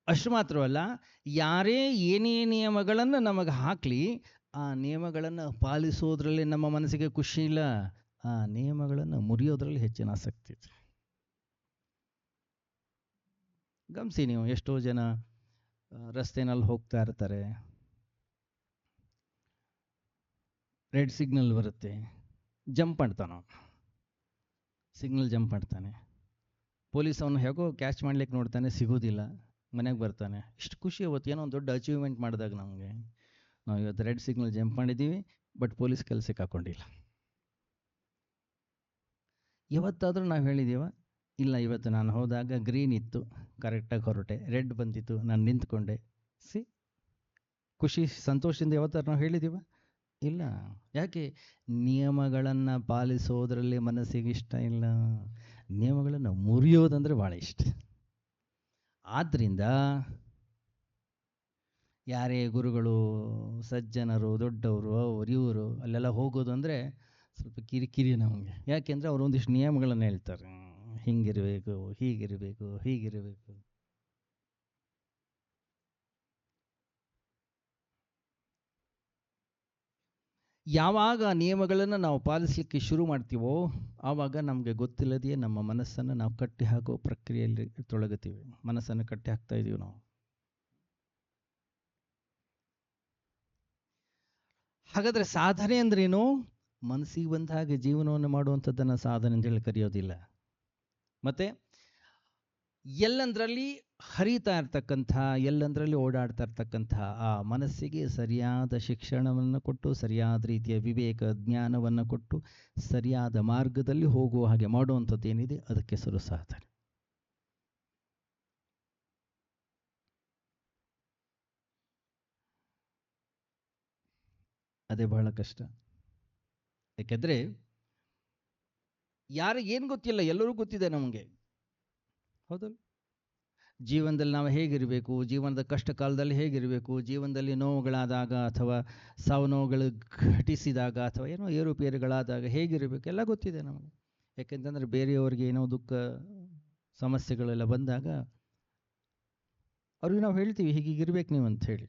ಅಷ್ಟು ಮಾತ್ರವಲ್ಲ, ಯಾರೇ ಏನೇ ನಿಯಮಗಳನ್ನು ನಮಗೆ ಹಾಕಲಿ, ಆ ನಿಯಮಗಳನ್ನು ಪಾಲಿಸೋದ್ರಲ್ಲಿ ನಮ್ಮ ಮನಸ್ಸಿಗೆ ಖುಷಿ ಇಲ್ಲ, ಆ ನಿಯಮಗಳನ್ನು ಮುರಿಯೋದ್ರಲ್ಲಿ ಹೆಚ್ಚಿನ ಆಸಕ್ತಿ ಇದೆ. ಗಮನಿಸಿ ನೀವು, ಎಷ್ಟೋ ಜನ ರಸ್ತೆನಲ್ಲಿ ಹೋಗ್ತಾ ಇರ್ತಾರೆ, ರೆಡ್ ಸಿಗ್ನಲ್ ಬರುತ್ತೆ, ಜಂಪ್ ಮಾಡ್ತಾನೆ, ಸಿಗ್ನಲ್ ಜಂಪ್ ಮಾಡ್ತಾನೆ, ಪೊಲೀಸ್ ಅವನು ಹೇಗೋ ಕ್ಯಾಚ್ ಮಾಡ್ಲಿಕ್ಕೆ ನೋಡ್ತಾನೆ, ಸಿಗೋದಿಲ್ಲ, ಮನೆಗೆ ಬರ್ತಾನೆ. ಇಷ್ಟು ಖುಷಿ ಅವತ್ತು, ಏನೋ ಒಂದು ದೊಡ್ಡ ಅಚೀವ್ಮೆಂಟ್ ಮಾಡಿದಾಗ ನಮಗೆ, ನಾವು ಇವತ್ತು ರೆಡ್ ಸಿಗ್ನಲ್ ಜಂಪ್ ಮಾಡಿದ್ದೀವಿ, ಬಟ್ ಪೊಲೀಸ್ ಕೆಲಸಕ್ಕೆ ಹಾಕೊಂಡಿಲ್ಲ. ಇವತ್ತಾದರೂ ನಾವು ಹೇಳಿದ್ದೀವ, ಇಲ್ಲ ಇವತ್ತು ನಾನು ಹೋದಾಗ ಗ್ರೀನ್ ಇತ್ತು, ಕರೆಕ್ಟಾಗಿ ಹೊರಟೆ, ರೆಡ್ ಬಂದಿತ್ತು, ನಾನು ನಿಂತ್ಕೊಂಡೆ, ಖುಷಿ ಸಂತೋಷದಿಂದ ಯಾವತ್ತಾರು ನಾವು ಹೇಳಿದ್ದೀವ? ಇಲ್ಲ. ಯಾಕೆ? ನಿಯಮಗಳನ್ನು ಪಾಲಿಸೋದ್ರಲ್ಲಿ ಮನಸ್ಸಿಗೆ ಇಷ್ಟ ಇಲ್ಲ, ನಿಯಮಗಳನ್ನು ಮುರಿಯೋದಂದರೆ ಭಾಳ ಇಷ್ಟ. ಆದ್ದರಿಂದ ಯಾರೇ ಗುರುಗಳು, ಸಜ್ಜನರು, ದೊಡ್ಡವರು, ಅವರು ಇವರು ಅಲ್ಲೆಲ್ಲ ಹೋಗೋದು ಅಂದರೆ ಸ್ವಲ್ಪ ಕಿರಿಕಿರಿ ನಮಗೆ. ಯಾಕೆಂದರೆ ಅವರು ಒಂದಿಷ್ಟು ನಿಯಮಗಳನ್ನು ಹೇಳ್ತಾರೆ, ಹಿಂಗಿರಬೇಕು, ಹೀಗಿರಬೇಕು. ಯಾವಾಗ ನಿಯಮಗಳನ್ನು ನಾವು ಪಾಲಿಸಲಿಕ್ಕೆ ಶುರು ಮಾಡ್ತೀವೋ ಆವಾಗ ನಮಗೆ ಗೊತ್ತಿಲ್ಲದೆಯೇ ನಮ್ಮ ಮನಸ್ಸನ್ನು ನಾವು ಕಟ್ಟಿ ಹಾಕೋ ಪ್ರಕ್ರಿಯೆಯಲ್ಲಿ ತೊಳಗುತ್ತೀವಿ. ಮನಸ್ಸನ್ನು ಕಟ್ಟಿ ಹಾಕ್ತಾ ಇದ್ದೀವಿ ನಾವು. ಹಾಗಾದರೆ ಸಾಧನೆ ಅಂದ್ರೇನು? ಮನಸ್ಸಿಗೆ ಬಂದ ಹಾಗೆ ಜೀವನವನ್ನು ಮಾಡುವಂಥದ್ದನ್ನು ಸಾಧನೆ ಅಂತ ಹೇಳಿ ಕರೆಯೋದಿಲ್ಲ. ಮತ್ತೆ ಎಲ್ಲಂದರಲ್ಲಿ ಹರಿತಾ ಇರ್ತಕ್ಕಂಥ, ಎಲ್ಲಂದರಲ್ಲಿ ಓಡಾಡ್ತಾ ಇರ್ತಕ್ಕಂಥ ಆ ಮನಸ್ಸಿಗೆ ಸರಿಯಾದ ಶಿಕ್ಷಣವನ್ನು ಕೊಟ್ಟು, ಸರಿಯಾದ ರೀತಿಯ ವಿವೇಕ ಜ್ಞಾನವನ್ನು ಕೊಟ್ಟು, ಸರಿಯಾದ ಮಾರ್ಗದಲ್ಲಿ ಹೋಗುವ ಹಾಗೆ ಮಾಡುವಂಥದ್ದು ಏನಿದೆ ಅದಕ್ಕೆ ಹೆಸರು ಸಾಧನೆ. ಅದೇ ಬಹಳ ಕಷ್ಟ. ಯಾಕೆಂದರೆ ಯಾರಿಗೆ ಏನು ಗೊತ್ತಿಲ್ಲ, ಎಲ್ಲರೂ ಗೊತ್ತಿದೆ ನಮಗೆ, ಹೌದಲ್ಲ? ಜೀವನದಲ್ಲಿ ನಾವು ಹೇಗಿರಬೇಕು, ಜೀವನದ ಕಷ್ಟ ಕಾಲದಲ್ಲಿ ಹೇಗಿರಬೇಕು, ಜೀವನದಲ್ಲಿ ನೋವುಗಳಾದಾಗ ಅಥವಾ ಸಾವು ನೋವುಗಳು ಘಟಿಸಿದಾಗ ಅಥವಾ ಏನೋ ಏರುಪೇರುಗಳಾದಾಗ ಹೇಗಿರಬೇಕು ಎಲ್ಲ ಗೊತ್ತಿದೆ ನಮಗೆ. ಯಾಕೆಂತಂದರೆ ಬೇರೆಯವರಿಗೆ ಏನೋ ದುಃಖ ಸಮಸ್ಯೆಗಳೆಲ್ಲ ಬಂದಾಗ ಅವ್ರಿಗೆ ನಾವು ಹೇಳ್ತೀವಿ ಹೀಗಿರ್ಬೇಕು ನೀವು ಅಂತ ಹೇಳಿ.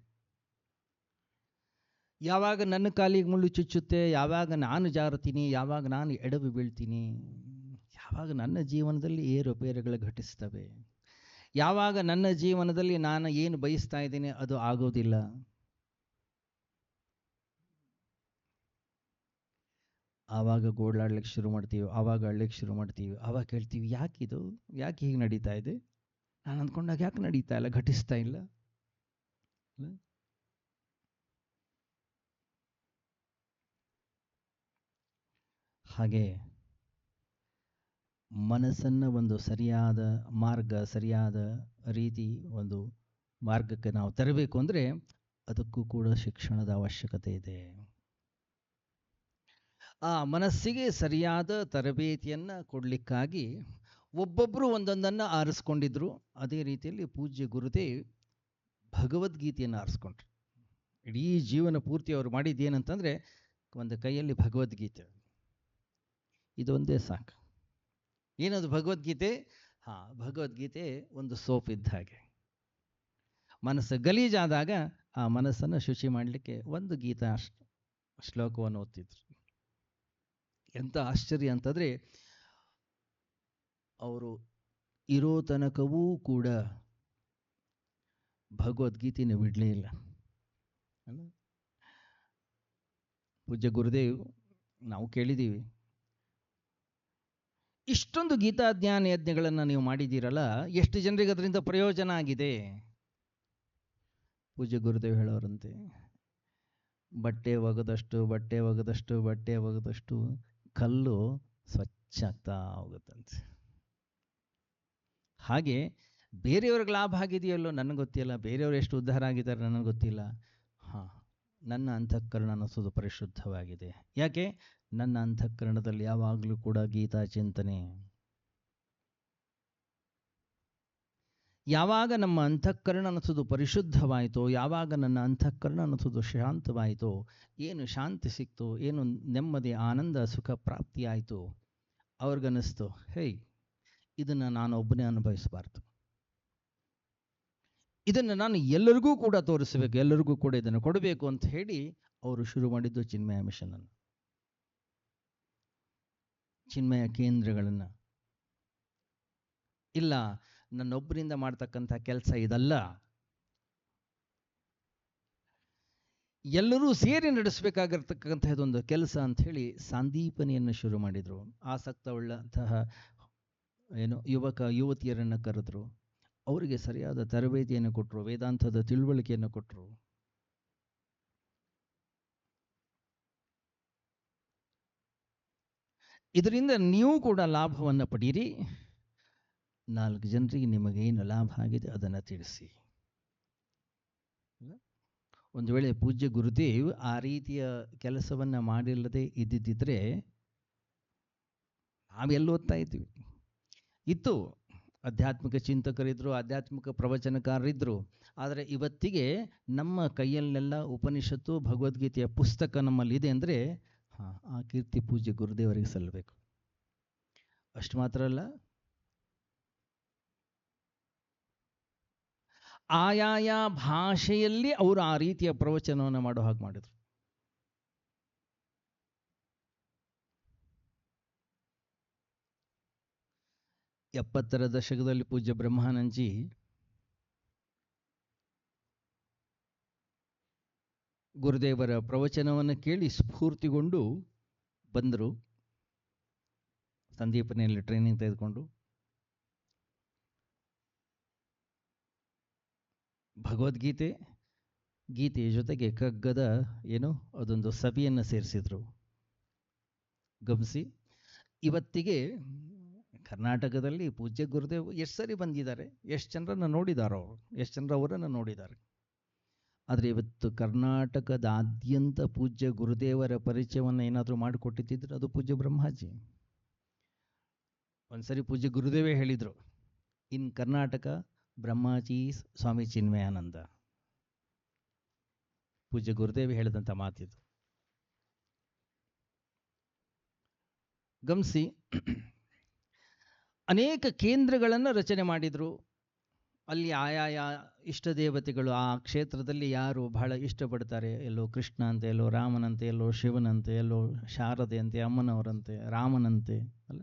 ಯಾವಾಗ ನನ್ನ ಕಾಲಿಗೆ ಮುಳ್ಳು ಚುಚ್ಚುತ್ತೆ, ಯಾವಾಗ ನಾನು ಜಾರುತ್ತೀನಿ, ಯಾವಾಗ ನಾನು ಎಡವಿ ಬೀಳ್ತೀನಿ, ಯಾವಾಗ ನನ್ನ ಜೀವನದಲ್ಲಿ ಏರುಪೇರುಗಳು ಘಟಿಸ್ತವೆ, ಯಾವಾಗ ನನ್ನ ಜೀವನದಲ್ಲಿ ನಾನು ಏನು ಬಯಸ್ತಾ ಇದ್ದೀನಿ ಅದು ಆಗೋದಿಲ್ಲ, ಆವಾಗ ಗೋಳಾಡ್ಲಿಕ್ಕೆ ಶುರು ಮಾಡ್ತೀವಿ, ಆವಾಗ ಅಳ್ಲಿಕ್ಕೆ ಶುರು ಮಾಡ್ತೀವಿ, ಆವಾಗ ಹೇಳ್ತೀವಿ ಯಾಕಿದು, ಯಾಕೆ ಹೀಗೆ ನಡೀತಾ ಇದೆ, ನಾನು ಅಂದ್ಕೊಂಡಾಗ ಯಾಕೆ ನಡೀತಾ ಇಲ್ಲ, ಘಟಿಸ್ತಾ ಇಲ್ಲ. ಹಾಗೆ ಮನಸ್ಸನ್ನು ಒಂದು ಸರಿಯಾದ ಮಾರ್ಗ, ಸರಿಯಾದ ರೀತಿ ಒಂದು ಮಾರ್ಗಕ್ಕೆ ನಾವು ತರಬೇಕು ಅಂದರೆ ಅದಕ್ಕೂ ಕೂಡ ಶಿಕ್ಷಣದ ಅವಶ್ಯಕತೆ ಇದೆ. ಆ ಮನಸ್ಸಿಗೆ ಸರಿಯಾದ ತರಬೇತಿಯನ್ನು ಕೊಡಲಿಕ್ಕಾಗಿ ಒಬ್ಬೊಬ್ಬರು ಒಂದೊಂದನ್ನು ಆರಿಸ್ಕೊಂಡಿದ್ರು. ಅದೇ ರೀತಿಯಲ್ಲಿ ಪೂಜ್ಯ ಗುರುದೇವ್ ಭಗವದ್ಗೀತೆಯನ್ನು ಆರಿಸ್ಕೊಂಡ್ರು. ಇಡೀ ಜೀವನ ಪೂರ್ತಿ ಅವರು ಮಾಡಿದ್ದೇನಂತಂದರೆ ಒಂದು ಕೈಯಲ್ಲಿ ಭಗವದ್ಗೀತೆ, ಇದೊಂದೇ ಸಾಕು. ಏನದು ಭಗವದ್ಗೀತೆ? ಭಗವದ್ಗೀತೆ ಒಂದು ಸೋಪ್ ಇದ್ದ ಹಾಗೆ. ಮನಸ್ಸು ಗಲೀಜಾದಾಗ ಆ ಮನಸ್ಸನ್ನು ಶುಚಿ ಮಾಡಲಿಕ್ಕೆ ಒಂದು ಗೀತಾ ಶ್ಲೋಕವನ್ನು ಓದ್ತಿದ್ರು. ಎಂಥ ಆಶ್ಚರ್ಯ ಅಂತಂದರೆ, ಅವರು ಇರೋ ತನಕವೂ ಕೂಡ ಭಗವದ್ಗೀತೆಯನ್ನು ಬಿಡಲೇ ಇಲ್ಲ. ಪೂಜ್ಯ ಗುರುದೇವ್ ನಾವು ಕೇಳಿದ್ದೀವಿ, ಇಷ್ಟೊಂದು ಗೀತಾಜ್ಞಾನ ಯಜ್ಞಗಳನ್ನು ನೀವು ಮಾಡಿದ್ದೀರಲ್ಲ, ಎಷ್ಟು ಜನರಿಗೆ ಅದರಿಂದ ಪ್ರಯೋಜನ ಆಗಿದೆ? ಪೂಜ್ಯ ಗುರುದೇವ್ ಹೇಳೋರಂತೆ, ಬಟ್ಟೆ ಒಗೆದಷ್ಟು ಕಲ್ಲು ಸ್ವಚ್ಛ ಆಗ್ತಾ ಹೋಗುತ್ತಂತೆ. ಹಾಗೆ ಬೇರೆಯವ್ರಿಗೆ ಲಾಭ ಆಗಿದೆಯಲ್ಲೋ ನನಗೆ ಗೊತ್ತಿಲ್ಲ, ಬೇರೆಯವರು ಎಷ್ಟು ಉದ್ಧಾರ ಆಗಿದ್ದಾರೆ ನನಗೆ ಗೊತ್ತಿಲ್ಲ. ನನ್ನ ಅಂತಃಕರಣ ಅನ್ನಿಸೋದು ಪರಿಶುದ್ಧವಾಗಿದೆ. ಯಾಕೆ? ನನ್ನ ಅಂತಃಕರಣದಲ್ಲಿ ಯಾವಾಗಲೂ ಕೂಡ ಗೀತಾ ಚಿಂತನೆ. ಯಾವಾಗ ನಮ್ಮ ಅಂತಃಕರಣ ಅನ್ನಿಸೋದು ಪರಿಶುದ್ಧವಾಯಿತೋ, ಯಾವಾಗ ನನ್ನ ಅಂತಃಕರಣ ಅನ್ನಿಸೋದು ಶಾಂತವಾಯಿತೋ, ಏನು ಶಾಂತಿ ಸಿಕ್ತು, ಏನು ನೆಮ್ಮದಿ ಆನಂದ ಸುಖ ಪ್ರಾಪ್ತಿಯಾಯಿತು, ಅವ್ರಿಗನ್ನಿಸ್ತು, ಇದನ್ನು ನಾನು ಒಬ್ಬನೇ ಅನುಭವಿಸಬಾರ್ದು, ಇದನ್ನು ನಾನು ಎಲ್ಲರಿಗೂ ಕೂಡ ತೋರಿಸಬೇಕು, ಎಲ್ಲರಿಗೂ ಕೂಡ ಇದನ್ನು ಕೊಡಬೇಕು ಅಂತ ಹೇಳಿ ಅವರು ಶುರು ಮಾಡಿದ್ದು ಚಿನ್ಮಯ ಮಿಷನನ್ನು, ಚಿನ್ಮಯ ಕೇಂದ್ರಗಳನ್ನು. ಇಲ್ಲ, ನನ್ನೊಬ್ಬರಿಂದ ಮಾಡ್ತಕ್ಕಂಥ ಕೆಲಸ ಇದಲ್ಲ, ಎಲ್ಲರೂ ಸೇರಿ ನಡೆಸಬೇಕಾಗಿರ್ತಕ್ಕಂಥದ್ದೊಂದು ಕೆಲಸ ಅಂತ ಹೇಳಿ ಸಾಂದೀಪನಿಯನ್ನು ಶುರು ಮಾಡಿದರು. ಆಸಕ್ತವುಳ್ಳಂತಹ ಯುವತಿಯರನ್ನು ಕರೆದ್ರು, ಅವರಿಗೆ ಸರಿಯಾದ ತರಬೇತಿಯನ್ನು ಕೊಟ್ಟರು, ವೇದಾಂತದ ತಿಳುವಳಿಕೆಯನ್ನು ಕೊಟ್ಟರು. ಇದರಿಂದ ನೀವು ಕೂಡ ಲಾಭವನ್ನು ಪಡೀರಿ, 4 ಜನರಿಗೆ ನಿಮಗೇನು ಲಾಭ ಆಗಿದೆ ಅದನ್ನು ತಿಳಿಸಿ. ಒಂದು ವೇಳೆ ಪೂಜ್ಯ ಗುರುದೇವ್ ಆ ರೀತಿಯ ಕೆಲಸವನ್ನು ಮಾಡಿಲ್ಲದೆ ಇದ್ದಿದ್ದರೆ ನಾವೆಲ್ಲ ಓದ್ತಾ ಇದ್ವಿ. ಇತ್ತು, ಆಧ್ಯಾತ್ಮಿಕ ಚಿಂತಕರಿದ್ದರು, ಆಧ್ಯಾತ್ಮಿಕ ಪ್ರವಚನಕಾರರಿದ್ದರು. ಆದರೆ ಇವತ್ತಿಗೆ ನಮ್ಮ ಕೈಯಲ್ಲೆಲ್ಲ ಉಪನಿಷತ್ತು ಭಗವದ್ಗೀತೆಯ ಪುಸ್ತಕ ನಮ್ಮಲ್ಲಿದೆ ಅಂದರೆ ಆ ಕೀರ್ತಿ ಪೂಜ್ಯ ಗುರುದೇವರಿಗೆ ಸಲ್ಲಬೇಕು. ಅಷ್ಟು ಮಾತ್ರ ಅಲ್ಲ, ಆಯಾಯ ಭಾಷೆಯಲ್ಲಿ ಅವರು ಆ ರೀತಿಯ ಪ್ರವಚನವನ್ನು ಮಾಡೋ ಹಾಗೆ ಮಾಡಿದರು. ಎಪ್ಪತ್ತರ ದಶಕದಲ್ಲಿ ಪೂಜ್ಯ ಬ್ರಹ್ಮಾನಂದಜಿ ಗುರುದೇವರ ಪ್ರವಚನವನ್ನು ಕೇಳಿ ಸ್ಫೂರ್ತಿಗೊಂಡು ಬಂದರು. ಸಂದೀಪನೆಯಲ್ಲಿ ಟ್ರೈನಿಂಗ್ ತೆಗೆದುಕೊಂಡು ಗೀತೆಯ ಜೊತೆಗೆ ಕಗ್ಗದ ಅದೊಂದು ಸಭೆಯನ್ನು ಸೇರಿಸಿದ್ರು. ಗಮನಿಸಿ, ಇವತ್ತಿಗೆ ಕರ್ನಾಟಕದಲ್ಲಿ ಪೂಜ್ಯ ಗುರುದೇವ್ ಎಷ್ಟು ಸರಿ ಬಂದಿದ್ದಾರೆ, ಎಷ್ಟು ಜನರನ್ನು ನೋಡಿದಾರೋ, ಎಷ್ಟು ಜನರು ಅವರನ್ನು ನೋಡಿದ್ದಾರೆ. ಆದರೆ ಇವತ್ತು ಕರ್ನಾಟಕದಾದ್ಯಂತ ಪೂಜ್ಯ ಗುರುದೇವರ ಪರಿಚಯವನ್ನು ಏನಾದರೂ ಮಾಡಿಕೊಟ್ಟಿದ್ದರೆ ಅದು ಪೂಜ್ಯ ಬ್ರಹ್ಮಾಜಿ. ಒಂದ್ಸರಿ ಪೂಜ್ಯ ಗುರುದೇವೇ ಹೇಳಿದರು, ಇನ್ ಕರ್ನಾಟಕ ಬ್ರಹ್ಮಾಜಿ ಸ್ವಾಮಿ ಚಿನ್ಮಯಾನಂದ. ಪೂಜ್ಯ ಗುರುದೇವಿ ಹೇಳಿದಂಥ ಮಾತಿದು. ಗಮನಿಸಿ, ಅನೇಕ ಕೇಂದ್ರಗಳನ್ನು ರಚನೆ ಮಾಡಿದರು. ಅಲ್ಲಿ ಆಯಾಯ ಇಷ್ಟ ದೇವತೆಗಳು ಆ ಕ್ಷೇತ್ರದಲ್ಲಿ ಯಾರು ಬಹಳ ಇಷ್ಟಪಡ್ತಾರೆ, ಎಲ್ಲೋ ಕೃಷ್ಣ ಅಂತೆ, ಎಲ್ಲೋ ರಾಮನಂತೆ, ಎಲ್ಲೋ ಶಿವನಂತೆ, ಎಲ್ಲೋ ಶಾರದೆ ಅಂತೆ, ಅಮ್ಮನವರಂತೆ, ರಾಮನಂತೆ ಅಲ್ಲ.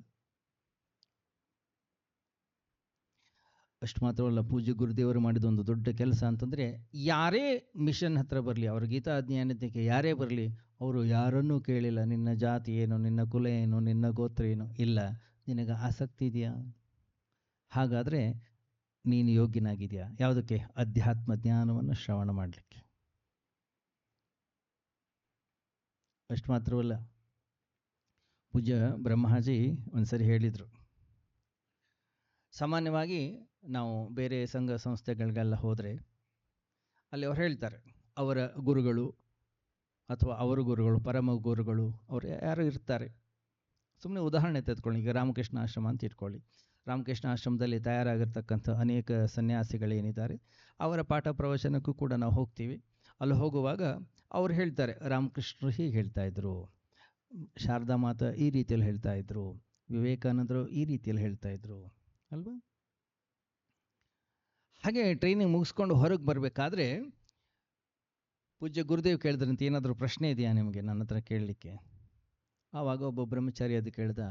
ಅಷ್ಟು ಮಾತ್ರವಲ್ಲ, ಪೂಜ್ಯ ಗುರುದೇವರು ಮಾಡಿದ ಒಂದು ದೊಡ್ಡ ಕೆಲಸ ಅಂತಂದರೆ, ಯಾರೇ ಮಿಷನ್ ಹತ್ರ ಬರಲಿ, ಅವ್ರ ಗೀತಾ ಅಧ್ಯಯನಕ್ಕೆ ಯಾರೇ ಬರಲಿ, ಅವರು ಯಾರನ್ನೂ ಕೇಳಿಲ್ಲ ನಿನ್ನ ಜಾತಿ ಏನು, ನಿನ್ನ ಕುಲ ಏನು, ನಿನ್ನ ಗೋತ್ರ ಏನು, ಇಲ್ಲ, ನಿನಗೆ ಆಸಕ್ತಿ ಇದೆಯಾ, ಹಾಗಾದರೆ ನೀನು ಯೋಗ್ಯನಾಗಿದೆಯಾ ಯಾವುದಕ್ಕೆ? ಅಧ್ಯಾತ್ಮ ಜ್ಞಾನವನ್ನು ಶ್ರವಣ ಮಾಡಲಿಕ್ಕೆ. ಅಷ್ಟು ಮಾತ್ರವಲ್ಲ, ಪೂಜ್ಯ ಬ್ರಹ್ಮಾಜಿ ಒಂದ್ಸರಿ ಹೇಳಿದರು, ಸಾಮಾನ್ಯವಾಗಿ ನಾವು ಬೇರೆ ಸಂಘ ಸಂಸ್ಥೆಗಳಿಗೆಲ್ಲ ಹೋದರೆ ಅಲ್ಲಿ ಅವ್ರು ಹೇಳ್ತಾರೆ, ಅವರ ಗುರುಗಳು ಅಥವಾ ಅವರ ಗುರುಗಳು, ಪರಮ ಗುರುಗಳು ಅವರು ಯಾರು ಇರ್ತಾರೆ. ಸುಮ್ಮನೆ ಉದಾಹರಣೆ ತೆಗೆದುಕೊಳ್ಳಿ, ಈಗ ರಾಮಕೃಷ್ಣ ಆಶ್ರಮ ಅಂತ ಇಟ್ಕೊಳ್ಳಿ. ರಾಮಕೃಷ್ಣ ಆಶ್ರಮದಲ್ಲಿ ತಯಾರಾಗಿರ್ತಕ್ಕಂಥ ಅನೇಕ ಸನ್ಯಾಸಿಗಳೇನಿದ್ದಾರೆ, ಅವರ ಪಾಠ ಪ್ರವಚನಕ್ಕೂ ಕೂಡ ನಾವು ಹೋಗ್ತೀವಿ. ಅಲ್ಲಿ ಹೋಗುವಾಗ ಅವ್ರು ಹೇಳ್ತಾರೆ, ರಾಮಕೃಷ್ಣರು ಹೀಗೆ ಹೇಳ್ತಾ ಇದ್ರು, ಶಾರದಾ ಮಾತಾ ಈ ರೀತಿಯಲ್ಲಿ ಹೇಳ್ತಾ ಇದ್ರು, ವಿವೇಕಾನಂದರು ಈ ರೀತಿಯಲ್ಲಿ ಹೇಳ್ತಾ ಇದ್ರು ಅಲ್ವಾ. ಹಾಗೆ ಟ್ರೈನಿಂಗ್ ಮುಗಿಸ್ಕೊಂಡು ಹೊರಗೆ ಬರಬೇಕಾದ್ರೆ ಪೂಜ್ಯ ಗುರುದೇವ್ ಕೇಳಿದ್ರಂತೆ, ಏನಾದರೂ ಪ್ರಶ್ನೆ ಇದೆಯಾ ನಿಮಗೆ ನನ್ನ ಹತ್ರ ಕೇಳಲಿಕ್ಕೆ? ಆವಾಗ ಒಬ್ಬ ಬ್ರಹ್ಮಚಾರಿ ಅದು ಕೇಳ್ದ,